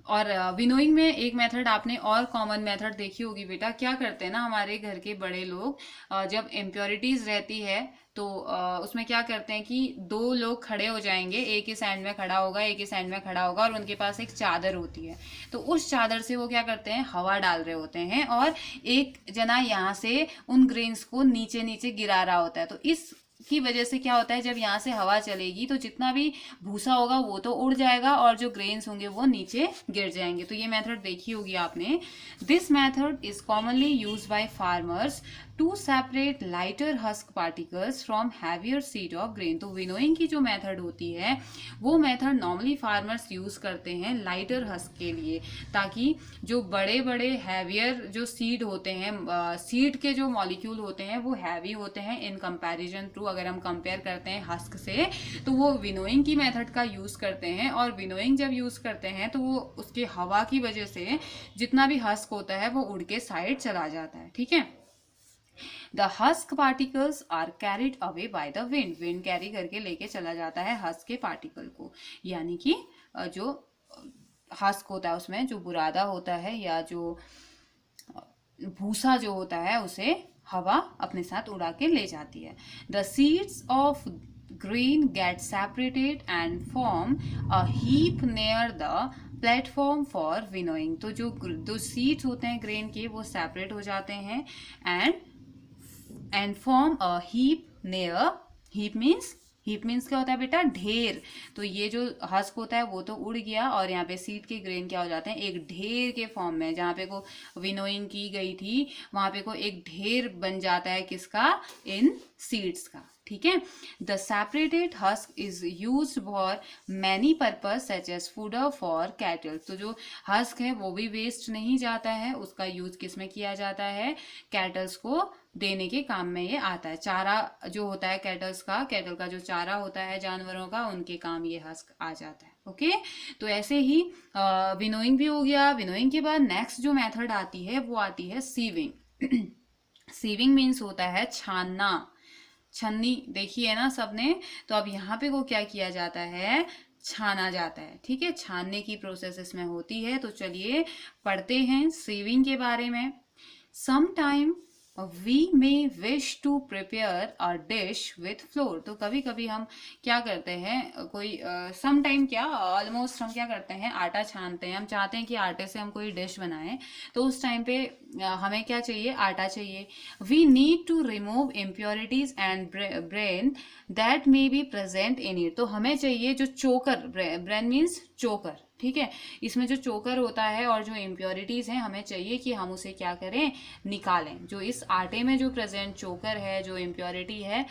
और विनोइंग में एक मेथड आपने और कॉमन मेथड देखी होगी बेटा, क्या करते हैं ना हमारे घर के बड़े लोग, जब इम्प्योरिटीज रहती है तो उसमें क्या करते हैं कि दो लोग खड़े हो जाएंगे, एक ही साइड में खड़ा होगा, एक ही साइड में खड़ा होगा और उनके पास एक चादर होती है। तो उस चादर से वो क्या करते हैं, हवा डाल रहे होते हैं और एक जना यहाँ से उन ग्रेन्स को नीचे नीचे गिरा रहा होता है। तो इस की वजह से क्या होता है, जब यहाँ से हवा चलेगी तो जितना भी भूसा होगा वो तो उड़ जाएगा और जो ग्रेन्स होंगे वो नीचे गिर जाएंगे। तो ये मेथड देखी होगी आपने। This method is commonly used by farmers to separate lighter husk particles from heavier seed of grain. तो विनोइंग की जो मेथड होती है वो मेथड नॉर्मली फार्मर्स यूज करते हैं लाइटर हस्क के लिए, ताकि जो बड़े बड़े हैवियर जो सीड होते हैं, सीड के जो मॉलिक्यूल होते हैं वो हैवी होते हैं इन कंपैरिजन टू, अगर हम कंपेयर करते हैं हस्क से, तो वो विनोइंग की मेथड का यूज करते हैं। और विनोइंग जब यूज करते हैं तो वो उसके हवा की वजह से जितना भी हस्क होता है वो उड़ के साइड चला जाता है, ठीक है। The husk particles are carried away by the wind. Wind carry करके लेके चला जाता है हस्क के पार्टिकल को, यानी कि जो हस्क होता है उसमें जो बुरादा होता है या जो भूसा जो होता है उसे हवा अपने साथ उड़ा के ले जाती है। The seeds of grain get separated and form a heap near the platform for winnowing. तो जो सीड्स होते हैं ग्रेन के वो सेपरेट हो जाते हैं and form a heap near. Heap means क्या होता है बेटा? ढेर। तो ये जो हस्क होता है वो तो उड़ गया और यहाँ पे सीड के ग्रेन क्या हो जाते हैं? एक ढेर के फॉर्म में, जहाँ पे को विनोइंग की गई थी वहां पे को एक ढेर बन जाता है किसका? इन सीड्स का, ठीक है। The separated husk is use for many purpose such as fodder for cattle. तो जो हस्क है वो भी वेस्ट नहीं जाता है, उसका यूज किस में किया जाता है? कैटल्स को देने के काम में ये आता है। चारा जो होता है कैटल का जो चारा होता है जानवरों का, उनके काम ये हस्क आ जाता है। ओके, तो ऐसे ही विनोइंग भी हो गया। विनोइंग के बाद नेक्स्ट जो मेथड आती है वो आती है सीविंग। सीविंग मीन्स होता है छानना। छन्नी देखी है ना सबने? तो अब यहाँ पे को क्या किया जाता है? छाना जाता है, ठीक है। छानने की प्रोसेस इसमें होती है। तो चलिए पढ़ते हैं सीविंग के बारे में। Sometime we may wish to prepare a dish with flour। तो कभी कभी हम क्या करते हैं, कोई sometime क्या ऑलमोस्ट हम क्या करते हैं? आटा छानते हैं। हम चाहते हैं कि आटे से हम कोई डिश बनाएं, तो उस टाइम पे हमें क्या चाहिए? आटा चाहिए। We need to remove impurities and brain that may be present in it। तो हमें चाहिए जो चोकर, ब्रेन मीन्स चोकर, ठीक है। इसमें जो चोकर होता है और जो इम्प्योरिटीज हैं हमें चाहिए कि हम उसे क्या करें? निकालें। जो इस आटे में जो प्रेजेंट चोकर है, जो इम्प्योरिटी है,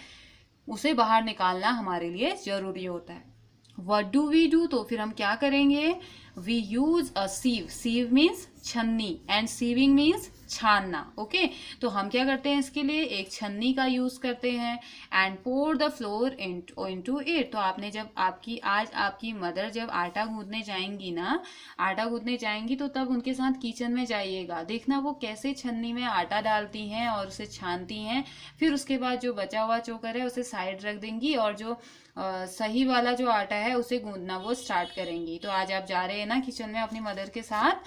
उसे बाहर निकालना हमारे लिए जरूरी होता है। What do we do? तो फिर हम क्या करेंगे? We use a sieve. Sieve means छन्नी एंड सीविंग मीन्स छानना। ओके, तो हम क्या करते हैं? इसके लिए एक छन्नी का यूज करते हैं। And pour the flour into it. तो आपने जब आपकी मदर जब आटा गूंदने जाएंगी ना, आटा गूंदने जाएंगी तो तब उनके साथ किचन में जाइएगा, देखना वो कैसे छन्नी में आटा डालती हैं और उसे छानती हैं। फिर उसके बाद जो बचा हुआ चोकर है उसे साइड रख देंगी और जो सही वाला जो आटा है उसे गूंदना वो स्टार्ट करेंगी। तो आज आप जा रहे हैं ना किचन में अपनी मदर के साथ,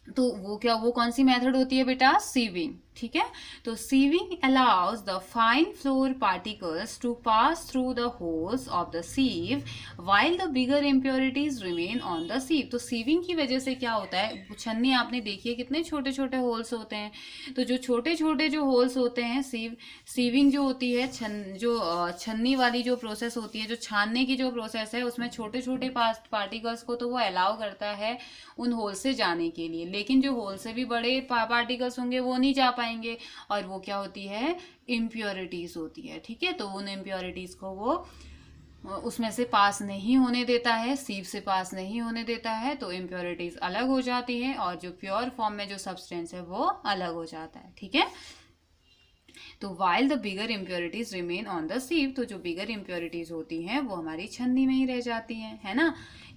तो वो कौन सी मेथड होती है बेटा? सीविंग, ठीक है। तो sieving allows the fine flour particles to pass through the holes of the sieve while the bigger impurities remain on the sieve. तो सीविंग की वजह से क्या होता है? छन्नी आपने देखी है कितने छोटे छोटे होल्स होते हैं। तो जो छोटे छोटे जो होल्स होते हैं, सीविंग जो होती है, छन्नी वाली जो प्रोसेस होती है, जो छानने की जो प्रोसेस है, उसमें छोटे छोटे पार्टिकल्स को तो वो अलाउ करता है उन होल से जाने के लिए, लेकिन जो होल से भी बड़े पार्टिकल्स होंगे वो नहीं जा पाएंगे। और वो क्या होती है? इम्प्योरिटीज होती है, ठीक है। तो उन इम्प्योरिटीज को वो उसमें से पास नहीं होने देता है, सीव से पास नहीं होने देता है। तो इम्प्योरिटीज अलग हो जाती है और जो प्योर फॉर्म में जो सब्सटेंस है वो अलग हो जाता है, ठीक है। तो while the bigger impurities remain on the sieve. तो जो बिगर इम्प्योरिटीज होती हैं वो हमारी छन्नी में ही रह जाती हैं, है ना।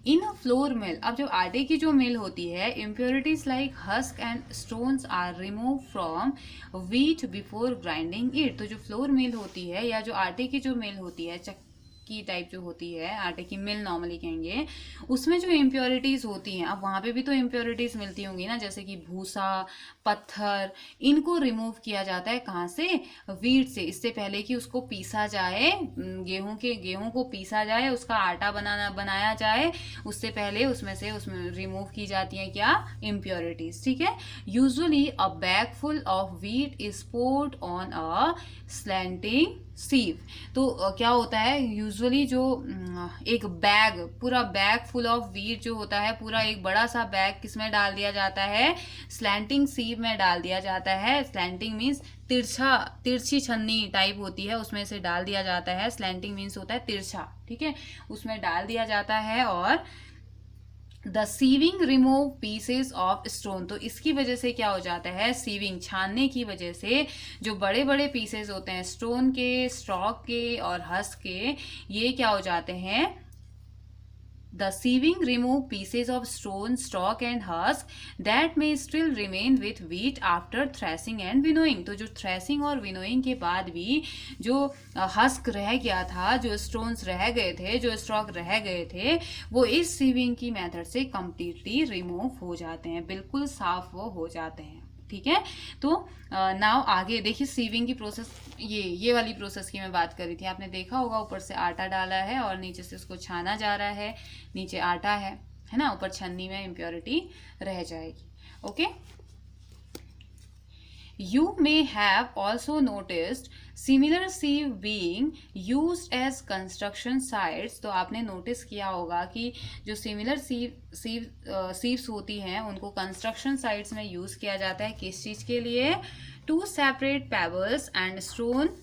In a flour mill. अब जो आटे की जो मिल होती है, impurities like husk and stones are remove from wheat before grinding it. तो जो फ्लोर मिल होती है या जो आटे की जो मिल होती है, की टाइप जो होती है, आटे की मिल नॉर्मली कहेंगे, उसमें जो इम्प्योरिटीज होती हैं, अब वहां पे भी तो इम्प्योरिटीज मिलती होंगी ना, जैसे कि भूसा, पत्थर, इनको रिमूव किया जाता है। कहाँ से? व्हीट से। इससे पहले कि उसको पीसा जाए, गेहूं को पीसा जाए, उसका आटा बनाया जाए, उससे पहले उसमें रिमूव की जाती है क्या? इम्प्योरिटीज, ठीक है। Usually a bag full of wheat is poured on a slanting sieve. तो क्या होता है यूजुअली जो एक बैग, पूरा बैग फुल ऑफ वीट जो होता है, पूरा एक बड़ा सा बैग किस में डाल दिया जाता है, स्लैंटिंग सीव में डाल दिया जाता है। स्लैंटिंग मीन्स तिरछा, तिरछी छन्नी टाइप होती है, उसमें से डाल दिया जाता है। स्लैंटिंग मीन्स होता है तिरछा, ठीक है, उसमें डाल दिया जाता है। और the sieving remove pieces of stone, तो इसकी वजह से क्या हो जाता है, सीविंग छानने की वजह से जो बड़े बड़े पीसेस होते हैं स्टोन के, स्टॉक के और हस्क के, ये क्या हो जाते हैं, the sieving remove pieces of stone, stalk and husk that may still remain with wheat after threshing and winnowing. तो जो थ्रेसिंग और विनोइंग के बाद भी जो हस्क रह गया था, जो स्टोन्स रह गए थे, जो स्टॉक रह गए थे, वो इस सीविंग की मेथड से कंप्लीटली रिमूव हो जाते हैं, बिल्कुल साफ वो हो जाते हैं, ठीक है। तो नाउ आगे देखिए सीविंग की प्रोसेस, ये वाली प्रोसेस की मैं बात कर रही थी। आपने देखा होगा ऊपर से आटा डाला है और नीचे से उसको छाना जा रहा है, नीचे आटा है ना, ऊपर छन्नी में इम्प्योरिटी रह जाएगी। Okay, You may have also noticed similar sieve being used as construction sites। तो आपने नोटिस किया होगा कि जो सिमिलर सीव्स होती हैं उनको कंस्ट्रक्शन साइट्स में यूज किया जाता है। किस चीज के लिए, to separate pebbles and stone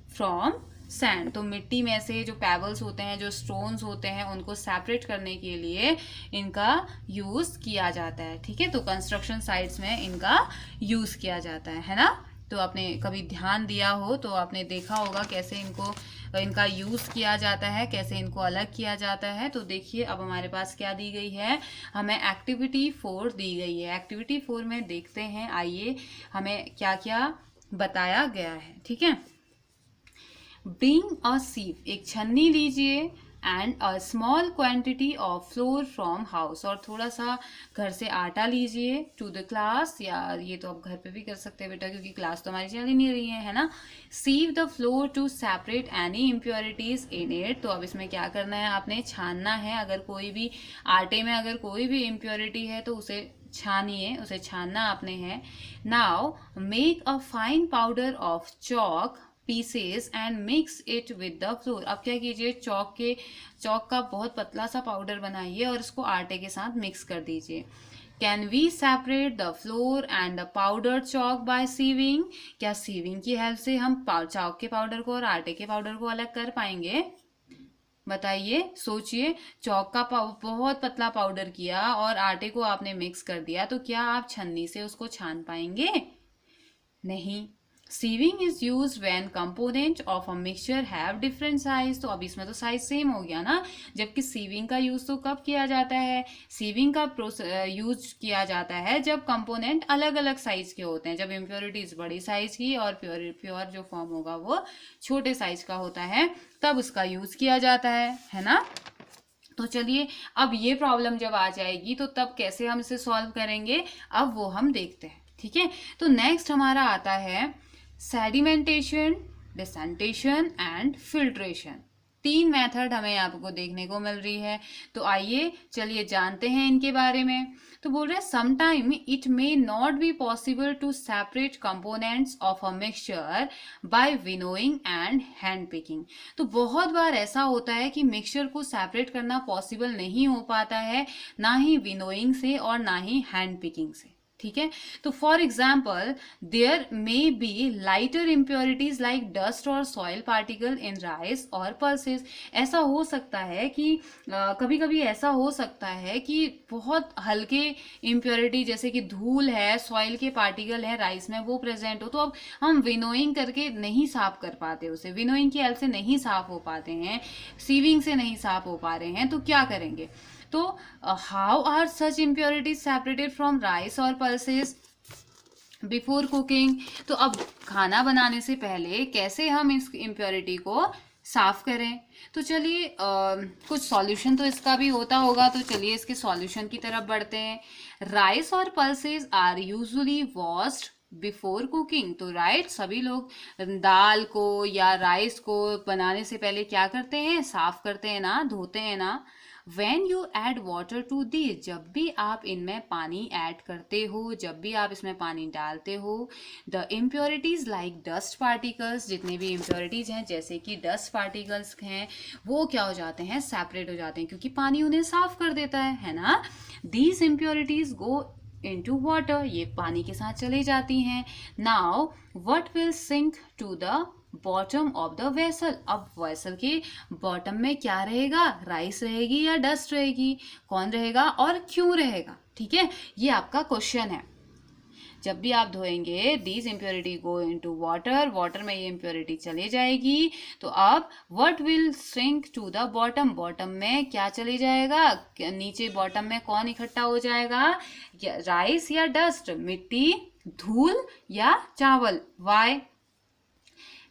from sand. तो मिट्टी में से जो पेबल्स होते हैं, जो स्टोन्स होते हैं, उनको सेपरेट करने के लिए इनका यूज किया जाता है, ठीक है। तो कंस्ट्रक्शन साइट्स में इनका यूज किया जाता है ना। तो आपने कभी ध्यान दिया हो तो आपने देखा होगा कैसे इनका यूज किया जाता है, कैसे इनको अलग किया जाता है। तो देखिए अब हमारे पास क्या दी गई है, हमें एक्टिविटी 4 दी गई है। एक्टिविटी 4 में देखते हैं, आइए हमें क्या क्या बताया गया है, ठीक है। Bring a sieve, एक छन्नी लीजिए, and a small quantity of floor from house, और थोड़ा सा घर से आटा लीजिए, टू द क्लास, या ये तो आप घर पे भी कर सकते हैं बेटा क्योंकि क्लास तो हमारी चल ही नहीं रही है ना। Sieve the flour to separate any impurities in it. तो अब इसमें क्या करना है, आपने छानना है। अगर कोई भी आटे में अगर कोई भी इम्प्योरिटी है तो उसे छानिए, उसे छानना आपने है। Now make a fine powder of chalk pieces and mix it with the floor. अब क्या कीजिए, चॉक का बहुत पतला सा पाउडर बनाइए और इसको आटे के साथ मिक्स कर दीजिए। Can we separate the flour and the powder chalk by sieving. क्या सीविंग की हेल्प से हम चॉक के पाउडर को और आटे के पाउडर को अलग कर पाएंगे, बताइए, सोचिए। चॉक का बहुत पतला पाउडर किया और आटे को आपने मिक्स कर दिया, तो क्या आप छन्नी से उसको छान पाएंगे, नहीं। Sieving is use when component of a mixture have different size. तो अब इसमें तो साइज सेम हो गया ना, जबकि सीविंग का यूज तो कब किया जाता है, सीविंग का यूज किया जाता है जब कंपोनेंट अलग अलग साइज के होते हैं, जब इम्प्योरिटीज बड़ी साइज की और प्योर जो फॉर्म होगा वो छोटे साइज का होता है, तब उसका यूज किया जाता है ना। तो चलिए अब ये प्रॉब्लम जब आ जाएगी तो तब कैसे हम इसे सॉल्व करेंगे, अब वो हम देखते हैं, ठीक है। तो नेक्स्ट हमारा आता है sedimentation, decantation and filtration. 3 method हमें आपको देखने को मिल रही है। तो आइए चलिए जानते हैं इनके बारे में। तो बोल रहे हैं sometime it may not be possible to separate components of a mixture by winnowing and hand picking. तो बहुत बार ऐसा होता है कि मिक्सचर को सेपरेट करना पॉसिबल नहीं हो पाता है, ना ही विनोइंग से और ना ही हैंड पिकिंग से, ठीक है। तो for example there may be lighter impurities like dust और सॉइल पार्टिकल इन राइस और पल्सेस। ऐसा हो सकता है कि कभी कभी ऐसा हो सकता है कि बहुत हल्के इम्प्योरिटी जैसे कि धूल है, सॉइल के पार्टिकल है राइस में, वो प्रेजेंट हो, तो अब हम विनोइंग करके नहीं साफ कर पाते, उसे विनोइंग की हेल्प से नहीं साफ हो पाते हैं, सीविंग से नहीं साफ हो पा रहे हैं, तो क्या करेंगे। तो how are such impurities separated from rice और पल्सेस बिफोर कुकिंग। तो अब खाना बनाने से पहले कैसे हम इस इम्प्योरिटी को साफ करें। तो चलिए कुछ सॉल्यूशन तो इसका भी होता होगा, तो चलिए इसके सॉल्यूशन की तरफ बढ़ते हैं। राइस और pulses are usually washed before cooking. तो राइट, सभी लोग दाल को या राइस को बनाने से पहले क्या करते हैं, साफ करते हैं ना, धोते हैं ना। When you add water to this, जब भी आप इनमें पानी ऐड करते हो, जब भी आप इसमें पानी डालते हो, the impurities like dust particles, जितने भी इम्प्योरिटीज हैं जैसे कि डस्ट पार्टिकल्स हैं, वो क्या हो जाते हैं, सेपरेट हो जाते हैं, क्योंकि पानी उन्हें साफ कर देता है ना। These impurities go into water, ये पानी के साथ चली जाती हैं। Now what will sink to the bottom of the vessel, अब वेसल के बॉटम में क्या रहेगा, राइस रहेगी या डस्ट रहेगी, कौन रहेगा और क्यों रहेगा, ठीक है, ये आपका क्वेश्चन है। जब भी आप धोएंगे, these impurity go into water, water में ये इम्प्योरिटी चले जाएगी, तो अब what will sink to the bottom, bottom में क्या चले जाएगा, नीचे बॉटम में कौन इकट्ठा हो जाएगा, राइस या डस्ट, मिट्टी, धूल या चावल। Y?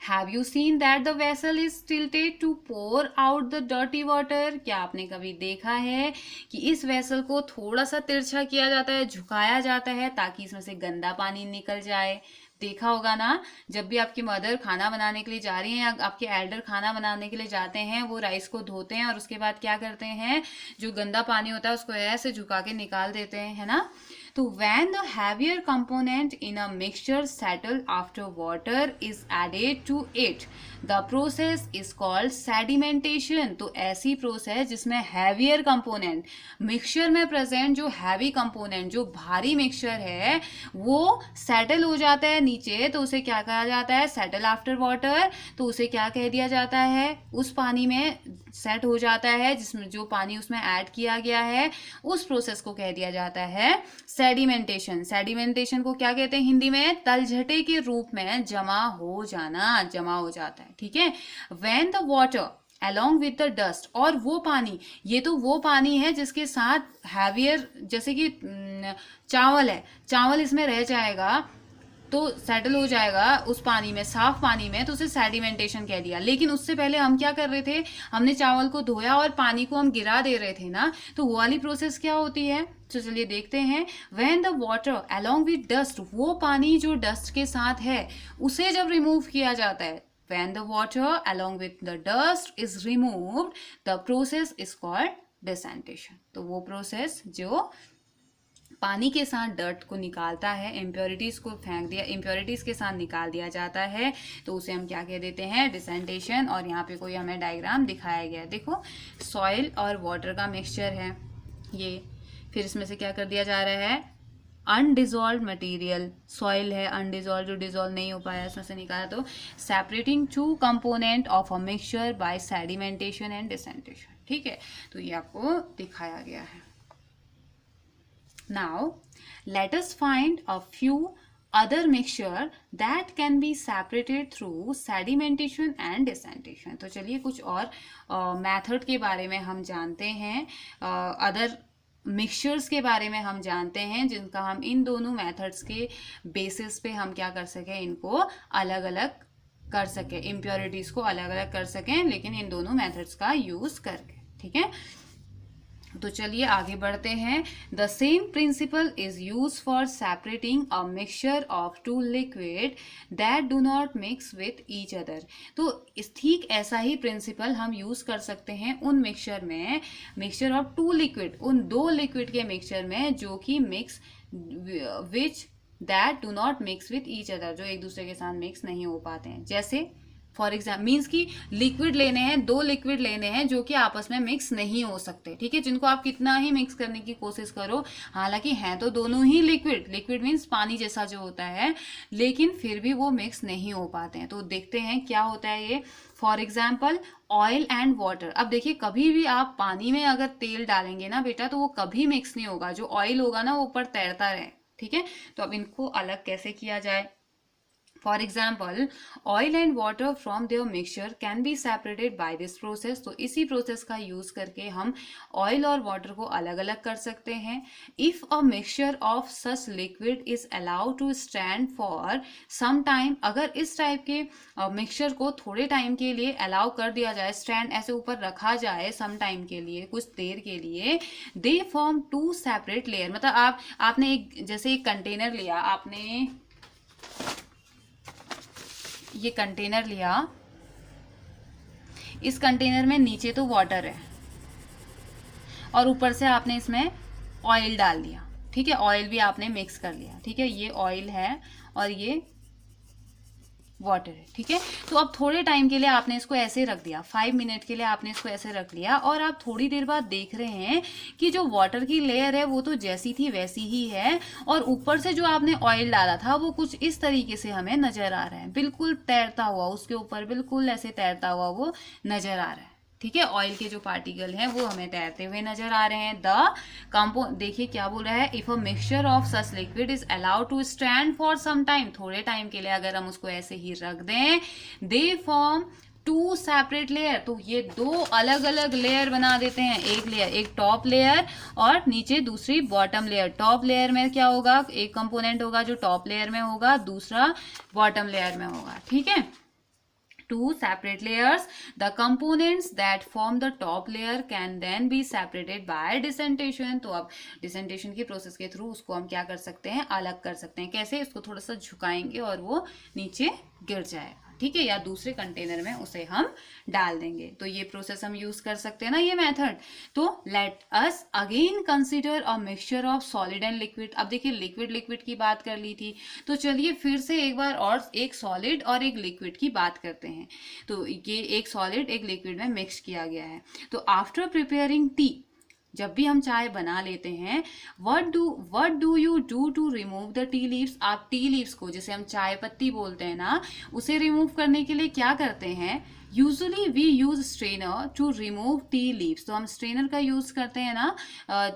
Have you seen that the vessel is tilted to pour out the dirty water? क्या आपने कभी देखा है कि इस वेसल को थोड़ा सा तिरछा किया जाता है, झुकाया जाता है ताकि इसमें से गंदा पानी निकल जाए? देखा होगा ना, जब भी आपकी मदर खाना बनाने के लिए जा रही हैं या आपके एल्डर खाना बनाने के लिए जाते हैं, वो राइस को धोते हैं और उसके बाद क्या करते हैं, जो गंदा पानी होता है उसको ऐसे झुका के निकाल देते हैं, है ना। तो when the heavier component in a mixture settle after water is added to it, the process is called sedimentation। तो ऐसी प्रोसेस जिसमें heavier component, मिक्सचर में प्रेजेंट जो हैवी कंपोनेंट, जो भारी मिक्सचर है, वो सेटल हो जाता है नीचे, तो उसे क्या कहा जाता है, सेटल आफ्टर वाटर। तो उसे क्या कह दिया जाता है, उस पानी में सेट हो जाता है, जिसमें जो पानी उसमें ऐड किया गया है, उस प्रोसेस को कह दिया जाता है सेडिमेंटेशन। सेडिमेंटेशन को क्या कहते हैं हिंदी में, तलझटे के रूप में जमा हो जाना, जमा हो जाता है, ठीक है। When the water along with the dust, और वो पानी, ये तो वो पानी है जिसके साथ हैवियर, जैसे कि चावल है, चावल इसमें रह जाएगा तो सेटल हो जाएगा उस पानी में, साफ पानी में, तो उसे सेडिमेंटेशन कह दिया। लेकिन उससे पहले हम क्या कर रहे थे, हमने चावल को धोया और पानी को हम गिरा दे रहे थे ना, तो वो वाली प्रोसेस क्या होती है, तो चलिए देखते हैं। When the water along with dust, वो पानी जो डस्ट के साथ है उसे जब रिमूव किया जाता है, when the water along with the dust is removed, the process is called decantation। तो वो प्रोसेस जो पानी के साथ डर्ट को निकालता है, इम्प्योरिटीज को फेंक दिया, इम्प्योरिटीज के साथ निकाल दिया जाता है, तो उसे हम क्या कह देते हैं, डिसेंटेशन। और यहाँ पे कोई हमें डायग्राम दिखाया गया है, देखो सॉइल और वाटर का मिक्सचर है ये, फिर इसमें से क्या कर दिया जा रहा है, अनडिजॉल्व मटेरियल, सॉइल है अनडिजॉल्व, जो डिजॉल्व नहीं हो पाया इसमें से निकाला, तो separating two component of a mixture by sedimentation and decantation, ठीक है। तो ये आपको दिखाया गया है। Now let us find a few other mixture that can be separated through sedimentation and decantation। तो चलिए कुछ और मेथड के बारे में हम जानते हैं, अदर मिक्सचर्स के बारे में हम जानते हैं, जिनका हम इन दोनों मेथड्स के बेसिस पे हम क्या कर सकें, इनको अलग अलग कर सकें, इम्प्योरिटीज को अलग अलग कर सकें, लेकिन इन दोनों मेथड्स का यूज करके, ठीक है। तो चलिए आगे बढ़ते हैं। The same principle is use for separating a mixture of two liquid that do not mix with each other. तो ठीक ऐसा ही प्रिंसिपल हम यूज कर सकते हैं उन मिक्सचर में, मिक्सचर ऑफ टू लिक्विड, उन दो लिक्विड के मिक्सचर में जो कि mix which that do not mix with each other, जो एक दूसरे के साथ मिक्स नहीं हो पाते हैं। जैसे फॉर एग्जाम्पल मीन्स कि लिक्विड लेने हैं, दो लिक्विड लेने हैं जो कि आपस में मिक्स नहीं हो सकते, ठीक है, जिनको आप कितना ही मिक्स करने की कोशिश करो, हालांकि हैं तो दोनों ही लिक्विड, लिक्विड मीन्स पानी जैसा जो होता है, लेकिन फिर भी वो मिक्स नहीं हो पाते हैं। तो देखते हैं क्या होता है ये। For example oil and water. अब देखिए कभी भी आप पानी में अगर तेल डालेंगे ना बेटा, तो वो कभी मिक्स नहीं होगा, जो ऑयल होगा ना वो ऊपर तैरता रहे, ठीक है। तो अब इनको अलग कैसे किया जाए। For example, oil and water from their mixture can be separated by this process। तो इसी प्रोसेस का यूज करके हम ऑयल और वाटर को अलग अलग कर सकते हैं। If a mixture of such liquid is allowed to stand for some time, अगर इस टाइप के मिक्सचर को थोड़े टाइम के लिए अलाउ कर दिया जाए, स्टैंड ऐसे ऊपर रखा जाए सम टाइम के लिए, कुछ देर के लिए, they form two separate layer. मतलब आपने एक, जैसे एक कंटेनर लिया, आपने ये कंटेनर लिया, इस कंटेनर में नीचे तो वाटर है और ऊपर से आपने इसमें ऑयल डाल दिया, ठीक है, ऑयल भी आपने मिक्स कर लिया, ठीक है, ये ऑयल है और ये वाटर है, ठीक है। तो अब थोड़े टाइम के लिए आपने इसको ऐसे रख दिया, 5 मिनट के लिए आपने इसको ऐसे रख लिया, और आप थोड़ी देर बाद देख रहे हैं कि जो वाटर की लेयर है वो तो जैसी थी वैसी ही है, और ऊपर से जो आपने ऑयल डाला था वो कुछ इस तरीके से हमें नजर आ रहा है, बिल्कुल तैरता हुआ, उसके ऊपर बिल्कुल ऐसे तैरता हुआ वो नजर आ रहा है, ठीक है। ऑयल के जो पार्टिकल हैं वो हमें तैरते हुए नजर आ रहे हैं। द कंपाउंड, देखिए क्या बोल रहा है, if a mixture of such liquid is allowed to stand for some time, थोड़े टाइम के लिए अगर हम उसको ऐसे ही रख दें, दे फॉर्म 2 सेपरेट लेयर, तो ये 2 अलग अलग लेयर बना देते हैं, एक लेयर, एक टॉप लेयर और नीचे दूसरी बॉटम लेयर। टॉप लेयर में क्या होगा, एक कंपोनेंट होगा जो टॉप लेयर में होगा, दूसरा बॉटम लेयर में होगा, ठीक है। 2 separate layers. The components that form the top layer can then be separated by dissentation. तो अब डिसेंटेशन की प्रोसेस के थ्रू उसको हम क्या कर सकते हैं, अलग कर सकते हैं। कैसे, इसको थोड़ा सा झुकाएंगे और वो नीचे गिर जाएगा, ठीक है, या दूसरे कंटेनर में उसे हम डाल देंगे। तो ये प्रोसेस हम यूज कर सकते हैं ना, ये मेथड। तो let us again consider a mixture of solid and liquid. अब देखिए लिक्विड लिक्विड की बात कर ली थी, तो चलिए फिर से एक बार और एक सॉलिड और एक लिक्विड की बात करते हैं। तो ये एक सॉलिड एक लिक्विड में मिक्स किया गया है। तो आफ्टर प्रिपेयरिंग टी, जब भी हम चाय बना लेते हैं, what do you do to remove the tea leaves? आप टी लीव्स को, जिसे हम चाय पत्ती बोलते हैं ना, उसे रिमूव करने के लिए क्या करते हैं? Usually we use strainer to remove tea leaves. तो हम स्ट्रेनर का यूज करते हैं ना,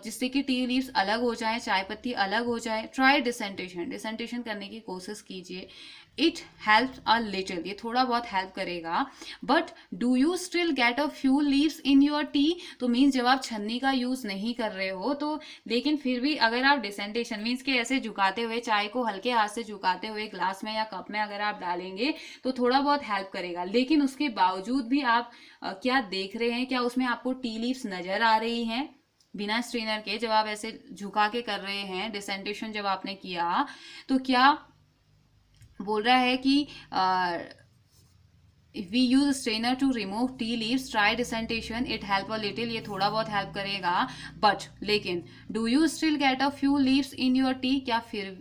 जिससे कि टी लीव्स अलग हो जाए, चाय पत्ती अलग हो जाए। ट्राई डिसेंटेशन, डिसेंटेशन करने की कोशिश कीजिए। इट हेल्प अ लिटिल, ये थोड़ा बहुत हेल्प करेगा। But do you still get a few leaves in your T? तो मीन्स जब आप छन्नी का यूज नहीं कर रहे हो तो, लेकिन फिर भी अगर आप डिसेंटेशन मीन्स के ऐसे झुकाते हुए, चाय को हल्के हाथ से झुकाते हुए ग्लास में या कप में अगर आप डालेंगे तो थोड़ा बहुत हेल्प करेगा। लेकिन उसके बावजूद भी आप क्या देख रहे हैं, क्या उसमें आपको टी लीव्स नजर आ रही हैं बिना स्ट्रेनर के? जब आप ऐसे झुका के कर रहे हैं डिसेंटेशन, जब आपने किया, तो क्या बोल रहा है कि if we use strainer to remove tea leaves, try dissentation, it help a little, ये थोड़ा बहुत हेल्प करेगा। बट लेकिन do you still get a few leaves in your tea? क्या फिर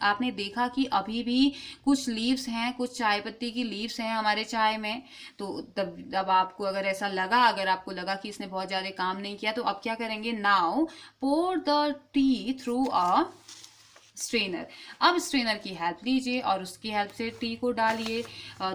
आपने देखा कि अभी भी कुछ लीव्स हैं, कुछ चाय पत्ती की लीव्स हैं हमारे चाय में? तो तब आपको अगर ऐसा लगा, अगर आपको लगा कि इसने बहुत ज़्यादा काम नहीं किया, तो अब क्या करेंगे? Now pour the tea through a strainer. अब स्ट्रेनर की हेल्प लीजिए और उसकी हेल्प से टी को डालिए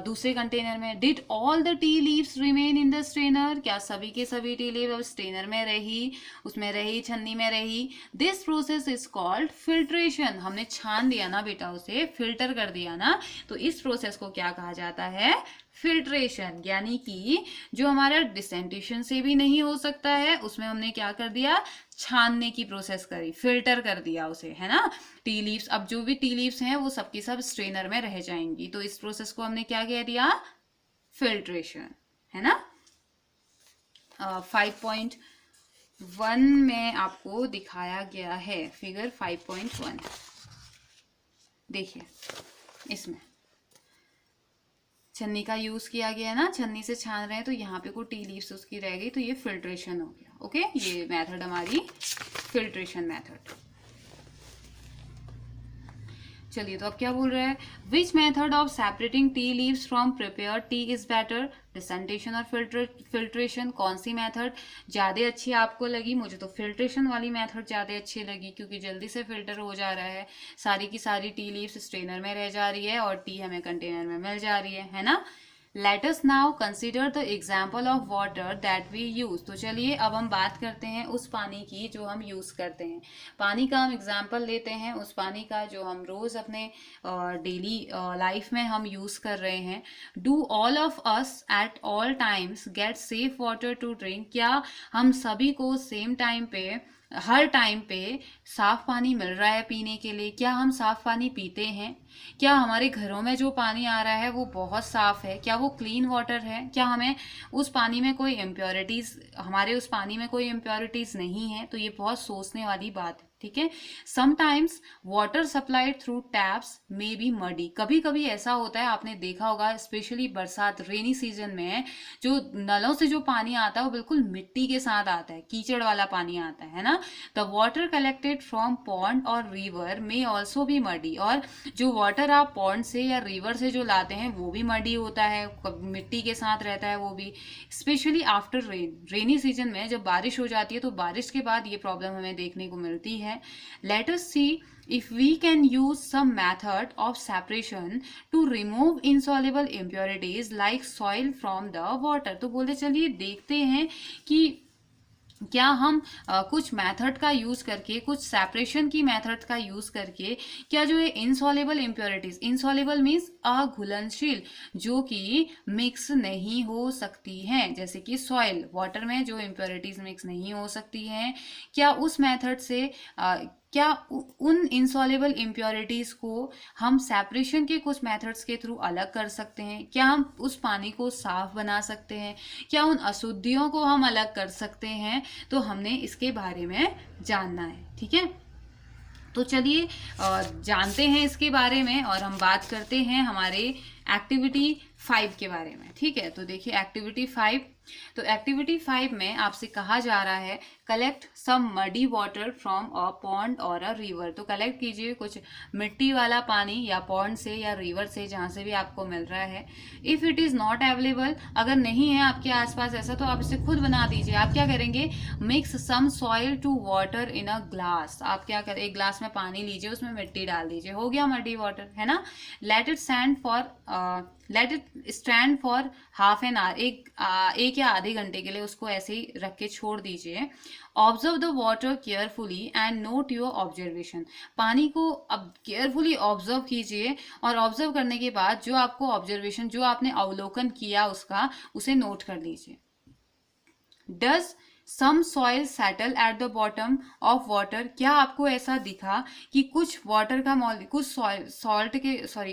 दूसरे कंटेनर में। Did all the tea leaves remain in the strainer? क्या सभी के सभी टी लीव अब स्ट्रेनर में रही, उसमें रही, छन्नी में रही? This process is called filtration. हमने छान दिया ना बेटा, उसे फिल्टर कर दिया ना, तो इस प्रोसेस को क्या कहा जाता है? फिल्ट्रेशन। यानी कि जो हमारा डिसेंटेशन से भी नहीं हो सकता है, उसमें हमने क्या कर दिया? छानने की प्रोसेस करी, फिल्टर कर दिया उसे, है ना। टी लीव्स, अब जो भी टी लीव्स हैं वो सबकी सब स्ट्रेनर में रह जाएंगी, तो इस प्रोसेस को हमने क्या कह दिया? फिल्ट्रेशन, है ना। 5.1 में आपको दिखाया गया है, फिगर 5.1 देखिए, इसमें छन्नी का यूज किया गया है ना, छन्नी से छान रहे हैं, तो यहाँ पे कोई टी लीव्स उसकी रह गई, तो ये फिल्ट्रेशन हो गया। ओके, ये मेथड हमारी फिल्ट्रेशन मेथड। चलिए, तो अब क्या बोल रहा है? Which method of separating tea leaves from prepare T is better, decantation और फिल्ट्रेशन? कौन सी मेथड ज़्यादा अच्छी आपको लगी? मुझे तो फिल्ट्रेशन वाली मेथड ज़्यादा अच्छी लगी, क्योंकि जल्दी से फिल्टर हो जा रहा है, सारी की सारी टी लीव्स स्ट्रेनर में रह जा रही है और टी हमें कंटेनर में मिल जा रही है ना। Let us now consider the example of water that we use. तो चलिए अब हम बात करते हैं उस पानी की जो हम यूज़ करते हैं। पानी का हम एग्जाम्पल लेते हैं, उस पानी का जो हम रोज़ अपने डेली लाइफ में हम यूज़ कर रहे हैं। Do all of us at all times get safe water to drink? क्या हम सभी को सेम टाइम पे, हर टाइम पे साफ पानी मिल रहा है पीने के लिए? क्या हम साफ पानी पीते हैं? क्या हमारे घरों में जो पानी आ रहा है वो बहुत साफ है? क्या वो क्लीन वाटर है? क्या हमें उस पानी में कोई इम्प्योरिटीज, हमारे उस पानी में कोई इम्प्योरिटीज नहीं है? तो ये बहुत सोचने वाली बात है। ठीक है। Sometimes water supplied through taps may be muddy, कभी कभी ऐसा होता है, आपने देखा होगा स्पेशली बरसात रेनी सीजन में जो नलों से जो पानी आता है वो बिल्कुल मिट्टी के साथ आता है, कीचड़ वाला पानी आता है ना। The water collected from pond और river may also be muddy, और जो वाटर आप पॉन्ड से या रिवर से जो लाते हैं वो भी मडी होता है, मिट्टी के साथ रहता है वो भी, specially after rain, rainy season में जब बारिश हो जाती है तो बारिश के बाद ये प्रॉब्लम हमें देखने को मिलती है। Let us see if we can use some method of separation to remove insoluble impurities like soil from the water। तो बोलते चलिए देखते हैं कि क्या हम कुछ मेथड का यूज करके, कुछ सेपरेशन की मेथड का यूज करके क्या जो है इनसॉल्युबल इम्प्योरिटीज, इनसॉल्युबल मीन्स अघुलनशील, जो कि मिक्स नहीं हो सकती हैं, जैसे कि सॉइल, वाटर में जो इम्प्योरिटीज मिक्स नहीं हो सकती हैं, क्या उस मेथड से क्या उन इनसॉल्युबल इम्प्योरिटीज को हम सेपरेशन के कुछ मेथड्स के थ्रू अलग कर सकते हैं, क्या हम उस पानी को साफ बना सकते हैं, क्या उन अशुद्धियों को हम अलग कर सकते हैं, तो हमने इसके बारे में जानना है। ठीक है, तो चलिए जानते हैं इसके बारे में, और हम बात करते हैं हमारे एक्टिविटी 5 के बारे में। ठीक है, तो देखिए एक्टिविटी 5, तो एक्टिविटी 5 में आपसे कहा जा रहा है collect some muddy water from a pond or a river. तो कलेक्ट कीजिए कुछ मिट्टी वाला पानी या पॉन्ड से या रिवर से, जहां से भी आपको मिल रहा है। If it is not available, अगर नहीं है आपके आसपास ऐसा, तो आप इसे खुद बना दीजिए। आप क्या करेंगे, mix some soil to water in a glass. आप क्या करें, एक ग्लास में पानी लीजिए, उसमें मिट्टी डाल दीजिए, हो गया मडी वाटर, है ना। Let it stand for half an hour, एक या आधे घंटे के लिए उसको ऐसे ही रख के छोड़ दीजिए। Observe the water carefully and not your observation. पानी को अब केयरफुली ऑब्जर्व कीजिए, और ऑब्जर्व करने के बाद जो आपको ऑब्जर्वेशन, जो आपने अवलोकन किया उसका, उसे नोट कर लीजिए। Does some soil settle at the bottom of water, क्या आपको ऐसा दिखा कि कुछ वाटर का कुछ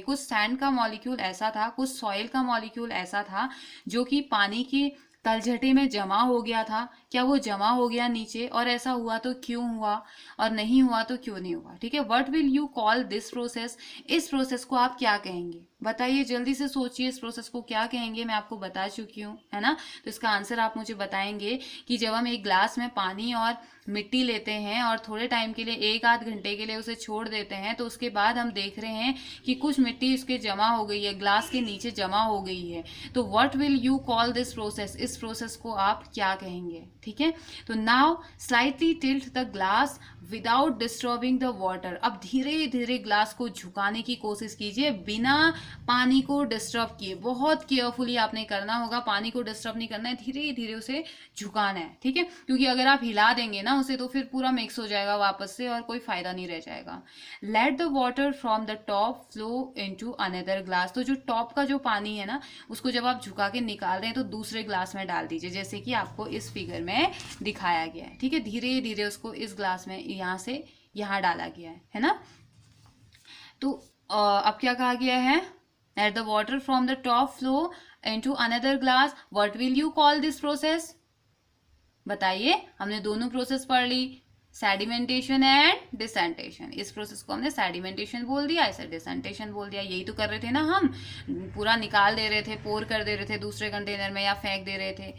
कुछ सैंड का मॉलिक्यूल ऐसा था, कुछ सॉइल का मॉलिक्यूल ऐसा था जो कि पानी की तलछटे में जमा हो गया था, क्या वो जमा हो गया नीचे, और ऐसा हुआ तो क्यों हुआ, और नहीं हुआ तो क्यों नहीं हुआ। ठीक है, what will you call this process, इस प्रोसेस को आप क्या कहेंगे, बताइए, जल्दी से सोचिए, इस प्रोसेस को क्या कहेंगे। मैं आपको बता चुकी हूँ, है ना। तो इसका आंसर आप मुझे बताएंगे कि जब हम एक ग्लास में पानी और मिट्टी लेते हैं और थोड़े टाइम के लिए, एक आध घंटे के लिए उसे छोड़ देते हैं, तो उसके बाद हम देख रहे हैं कि कुछ मिट्टी उसके जमा हो गई है, ग्लास के नीचे जमा हो गई है, तो what will you call this process, इस प्रोसेस को आप क्या कहेंगे। ठीक है, तो now slightly tilt the glass without disturbing the water. अब धीरे धीरे ग्लास को झुकाने की कोशिश कीजिए बिना पानी को डिस्टर्ब किए। बहुत केयरफुली आपने करना होगा, पानी को डिस्टर्ब नहीं करना है, धीरे धीरे उसे झुकाना है। ठीक है, क्योंकि अगर आप हिला देंगे ना उसे, तो फिर पूरा मिक्स हो जाएगा वापस से और कोई फायदा नहीं रह जाएगा। Let the water from the top flow into another glass. तो जो टॉप का जो पानी है ना, उसको जब आप झुका के निकाल रहे हैं तो दूसरे ग्लास में डाल दीजिए, जैसे कि आपको इस फिगर में दिखाया गया है। ठीक है, धीरे धीरे उसको इस ग्लास में यहाँ से यहाँ डाला गया है ना। तो अब क्या कहा गया है, let the water from the top flow into another glass, what will you call this process, बताइए। हमने दोनों प्रोसेस पढ़ ली, सेडिमेंटेशन एंड डिसेंटेशन। इस प्रोसेस को हमने सेडिमेंटेशन बोल दिया, इसे डिसेंटेशन बोल दिया। यही तो कर रहे थे ना हम, पूरा निकाल दे रहे थे, पोर कर दे रहे थे दूसरे कंटेनर में या फेंक दे रहे थे।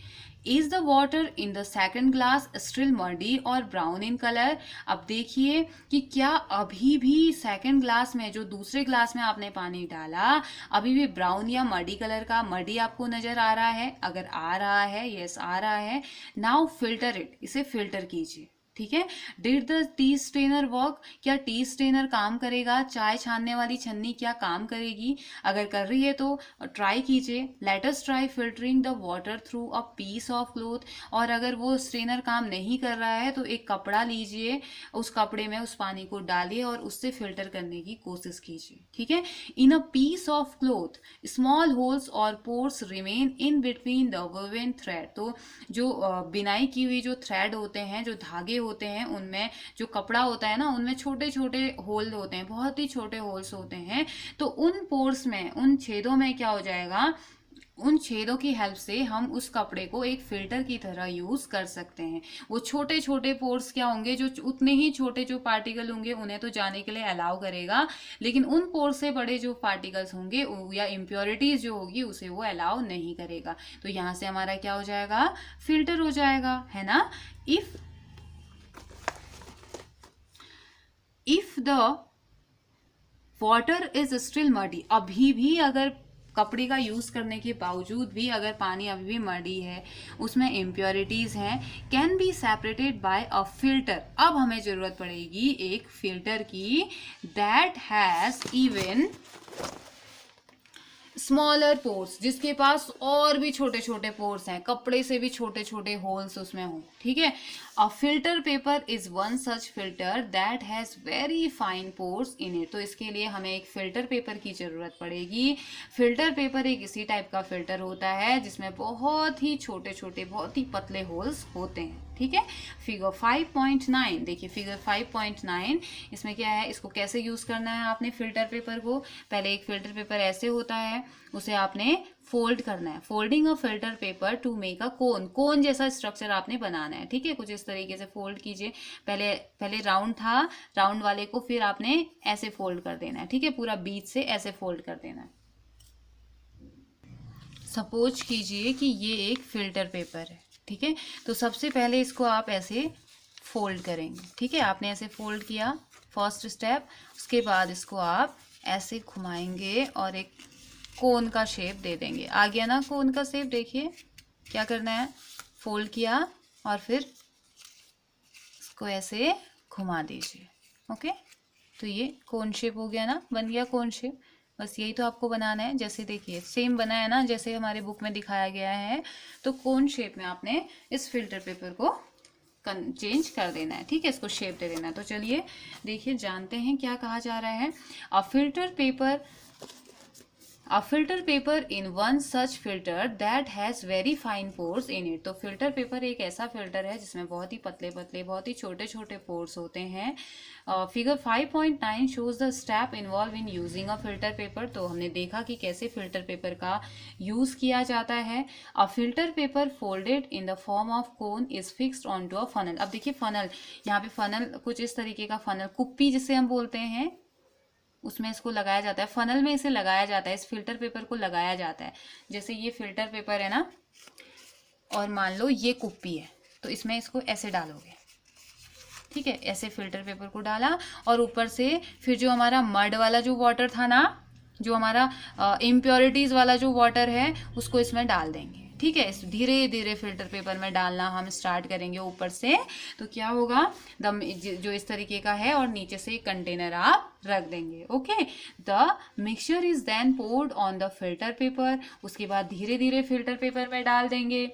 Is the water in the second glass still muddy और ब्राउन इन कलर। अब देखिए कि क्या अभी भी सेकेंड ग्लास में, जो दूसरे ग्लास में आपने पानी डाला, अभी भी ब्राउन या मडी कलर का, मडी आपको नजर आ रहा है, अगर आ रहा है, यस आ रहा है, नाउ फिल्टर इट, इसे फिल्टर कीजिए। ठीक है, did the T strainer work, क्या टी स्ट्रेनर काम करेगा, चाय छानने वाली छन्नी क्या काम करेगी, अगर कर रही है तो ट्राई कीजिए। Let us try filtering the water through a piece of cloth. और अगर वो स्ट्रेनर काम नहीं कर रहा है तो एक कपड़ा लीजिए, उस कपड़े में उस पानी को डालिए और उससे फिल्टर करने की कोशिश कीजिए। ठीक है, in a piece of cloth small holes और pores remain in between the woven thread. तो जो बिनाई की हुई जो थ्रेड होते हैं, जो धागे होते हैं, उनमें जो कपड़ा होता है ना, उनमें छोटे छोटे होल होते हैं, बहुत ही छोटे होल्स होते हैं। तो उन पोर्स में, उन छेदों में क्या हो जाएगा, उन छेदों की हेल्प से हम उस कपड़े को एक फिल्टर की तरह यूज कर सकते हैं। वो छोटे छोटे पोर्स क्या होंगे, जो उतने ही छोटे जो पार्टिकल होंगे उन्हें तो जाने के लिए अलाउ करेगा, लेकिन उन पोर्स से बड़े जो पार्टिकल्स होंगे या इम्प्योरिटीज जो होगी उसे वो अलाउ नहीं करेगा। तो यहाँ से हमारा क्या हो जाएगा, फिल्टर हो जाएगा, है ना। If the water is still muddy, अभी भी अगर कपड़े का यूज करने के बावजूद भी अगर पानी अभी भी मडी है, उसमें इम्प्योरिटीज हैं, can be separated by a filter. अब हमें जरूरत पड़ेगी एक फिल्टर की, that has even smaller pores, जिसके पास और भी छोटे छोटे पोर्स हैं, कपड़े से भी छोटे छोटे होल्स उसमें हो, ठीक है। A filter paper is one such filter that has very fine pores in it. तो इसके लिए हमें एक फिल्टर पेपर की जरूरत पड़ेगी। फिल्टर पेपर एक इसी टाइप का फिल्टर होता है जिसमें बहुत ही छोटे छोटे बहुत ही पतले होल्स होते हैं, ठीक है। फिगर 5.9 देखिए, फिगर 5.9 इसमें क्या है, इसको कैसे यूज करना है आपने फिल्टर पेपर को। पहले एक फिल्टर पेपर ऐसे होता है, उसे आपने फोल्ड करना है। Folding a filter paper to make a cone, cone जैसा स्ट्रक्चर आपने बनाना है, ठीक है। कुछ इस तरीके से फोल्ड कीजिए। पहले राउंड था, राउंड वाले को फिर आपने ऐसे फोल्ड कर देना है, ठीक है। पूरा बीच से ऐसे फोल्ड कर देना है। सपोज कीजिए कि ये एक फिल्टर पेपर है, ठीक है। तो सबसे पहले इसको आप ऐसे फोल्ड करेंगे, ठीक है। आपने ऐसे फोल्ड किया, फर्स्ट स्टेप। उसके बाद इसको आप ऐसे घुमाएंगे और एक कोन का शेप दे देंगे। आ गया ना कोन का शेप, देखिए क्या करना है, फोल्ड किया और फिर इसको ऐसे घुमा दीजिए, ओके। तो ये कोन शेप हो गया ना, बन गया कोन शेप। बस यही तो आपको बनाना है। जैसे देखिए सेम बना है ना, जैसे हमारे बुक में दिखाया गया है। तो कोन शेप में आपने इस फिल्टर पेपर को चेंज कर देना है, ठीक है। इसको शेप दे देना है। तो चलिए देखिए जानते हैं क्या कहा जा रहा है। A filter paper in one such filter that has very fine pores in it. तो फिल्टर पेपर एक ऐसा फिल्टर है जिसमें बहुत ही पतले पतले बहुत ही छोटे छोटे पोर्स होते हैं। Figure 5.9 shows the step involve in using a filter paper. तो हमने देखा कि कैसे फिल्टर पेपर का यूज किया जाता है। A filter paper folded in the form of cone is fixed on to a funnel. अब देखिए फनल, यहाँ पे फनल कुछ इस तरीके का फनल, कुप्पी जिसे हम बोलते हैं, उसमें इसको लगाया जाता है। फनल में इसे लगाया जाता है, इस फिल्टर पेपर को लगाया जाता है। जैसे ये फिल्टर पेपर है ना, और मान लो ये कुप्पी है, तो इसमें इसको ऐसे डालोगे, ठीक है। ऐसे फिल्टर पेपर को डाला और ऊपर से फिर जो हमारा मड वाला जो वाटर था ना, जो हमारा इम्प्योरिटीज वाला जो वाटर है, उसको इसमें डाल देंगे, ठीक है। इस धीरे धीरे फिल्टर पेपर में डालना हम स्टार्ट करेंगे ऊपर से। तो क्या होगा, दम जो इस तरीके का है और नीचे से कंटेनर आप रख देंगे, okay. The mixture is then poured on the filter paper. उसके बाद धीरे धीरे फिल्टर पेपर में डाल देंगे।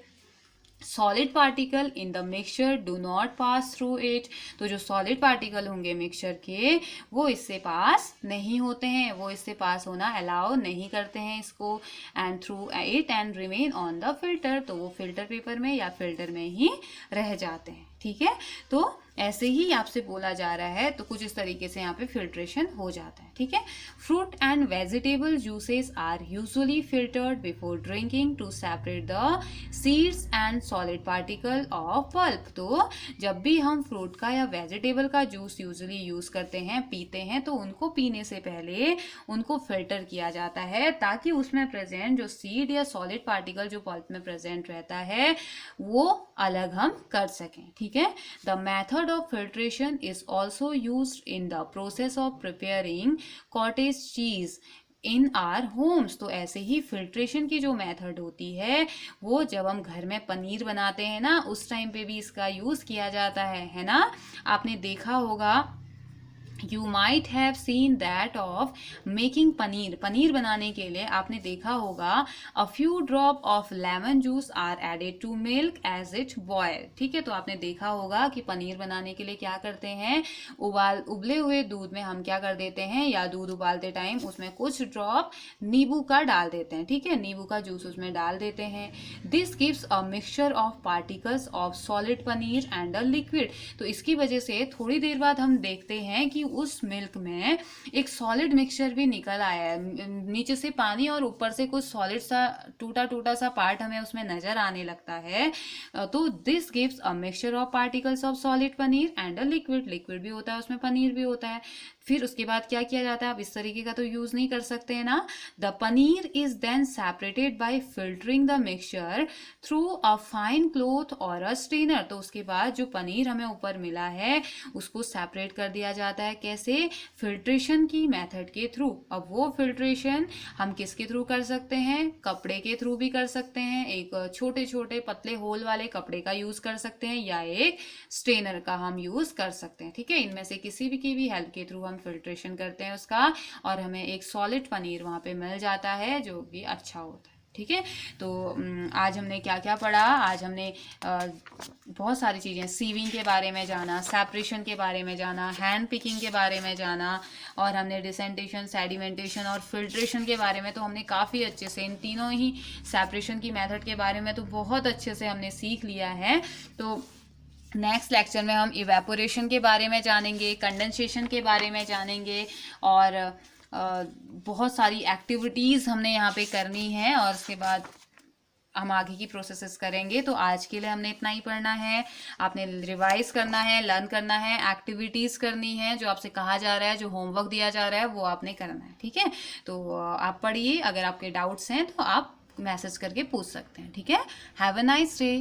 Solid particle in the mixture do not pass through it. तो जो सॉलिड पार्टिकल होंगे मिक्सचर के, वो इससे पास नहीं होते हैं, वो इससे पास होना अलाउ नहीं करते हैं इसको। And through it and remain on the filter. तो वो फिल्टर पेपर में या फिल्टर में ही रह जाते हैं, ठीक है। तो ऐसे ही आपसे बोला जा रहा है, तो कुछ इस तरीके से यहाँ पे फिल्ट्रेशन हो जाता है, ठीक है। Fruit and vegetable juices are usually filtered before drinking to separate the seeds and solid particle of pulp. तो जब भी हम फ्रूट का या वेजिटेबल का जूस यूजुअली यूज करते हैं, पीते हैं, तो उनको पीने से पहले उनको फिल्टर किया जाता है, ताकि उसमें प्रेजेंट जो सीड या सॉलिड पार्टिकल जो पल्प में प्रेजेंट रहता है वो अलग हम कर सकें, ठीक है। The method of filtration is also used in the process of preparing cottage cheese in our homes। तो ऐसे ही फिल्ट्रेशन की जो मेथड होती है, वो जब हम घर में पनीर बनाते हैं ना, उस टाइम पे भी इसका यूज किया जाता है ना। आपने देखा होगा, You might have seen that of making paneer. Paneer बनाने के लिए आपने देखा होगा a few drop of lemon juice are added to milk as it boil। ठीक है, तो आपने देखा होगा कि पनीर बनाने के लिए क्या करते हैं, उबले हुए दूध में हम क्या कर देते हैं, या दूध उबालते टाइम उसमें कुछ ड्रॉप नींबू का डाल देते हैं। ठीक है, नींबू का जूस उसमें डाल देते हैं। This gives a mixture of particles of solid paneer and a liquid. तो इसकी वजह से थोड़ी देर बाद हम देखते हैं कि उस मिल्क में एक सॉलिड मिक्सचर भी निकल आया है, नीचे से पानी और ऊपर से कुछ सॉलिड सा टूटा टूटा सा पार्ट हमें उसमें नजर आने लगता है। तो this gives a mixture of particles of solid paneer and a liquid, liquid भी होता है उसमें, पनीर भी होता है। फिर उसके बाद क्या किया जाता है, आप इस तरीके का तो यूज नहीं कर सकते हैं ना। The paneer is then separated by filtering the mixture through a fine cloth or a strainer. तो उसके बाद जो पनीर हमें ऊपर मिला है उसको सेपरेट कर दिया जाता है, कैसे, फिल्ट्रेशन की मेथड के थ्रू। अब वो फिल्ट्रेशन हम किसके थ्रू कर सकते हैं, कपड़े के थ्रू भी कर सकते हैं, एक छोटे छोटे पतले होल वाले कपड़े का यूज कर सकते हैं या एक स्ट्रेनर का हम यूज कर सकते हैं, ठीक है। इनमें से किसी भी की भी हेल्प के थ्रू हम फिल्ट्रेशन करते हैं उसका, और हमें एक सॉलिड पनीर वहाँ पे मिल जाता है जो भी अच्छा होता है, ठीक है। तो आज हमने क्या क्या पढ़ा, आज हमने बहुत सारी चीज़ें, सीविंग के बारे में जाना, सेपरेशन के बारे में जाना, हैंड पिकिंग के बारे में जाना, और हमने डिसेंटेशन, सेडिमेंटेशन और फिल्ट्रेशन के बारे में तो हमने काफ़ी अच्छे से, इन तीनों ही सेपरेशन की मेथड के बारे में तो बहुत अच्छे से हमने सीख लिया है। तो नेक्स्ट लेक्चर में हम इवेपोरेशन के बारे में जानेंगे, कंडेंसेशन के बारे में जानेंगे, और बहुत सारी एक्टिविटीज़ हमने यहाँ पे करनी है, और उसके बाद हम आगे की प्रोसेसेस करेंगे। तो आज के लिए हमने इतना ही पढ़ना है, आपने रिवाइज करना है, लर्न करना है, एक्टिविटीज़ करनी है, जो आपसे कहा जा रहा है, जो होमवर्क दिया जा रहा है वो आपने करना है, ठीक है। तो आप पढ़िए, अगर आपके डाउट्स हैं तो आप मैसेज करके पूछ सकते हैं, ठीक है। Have a nice day.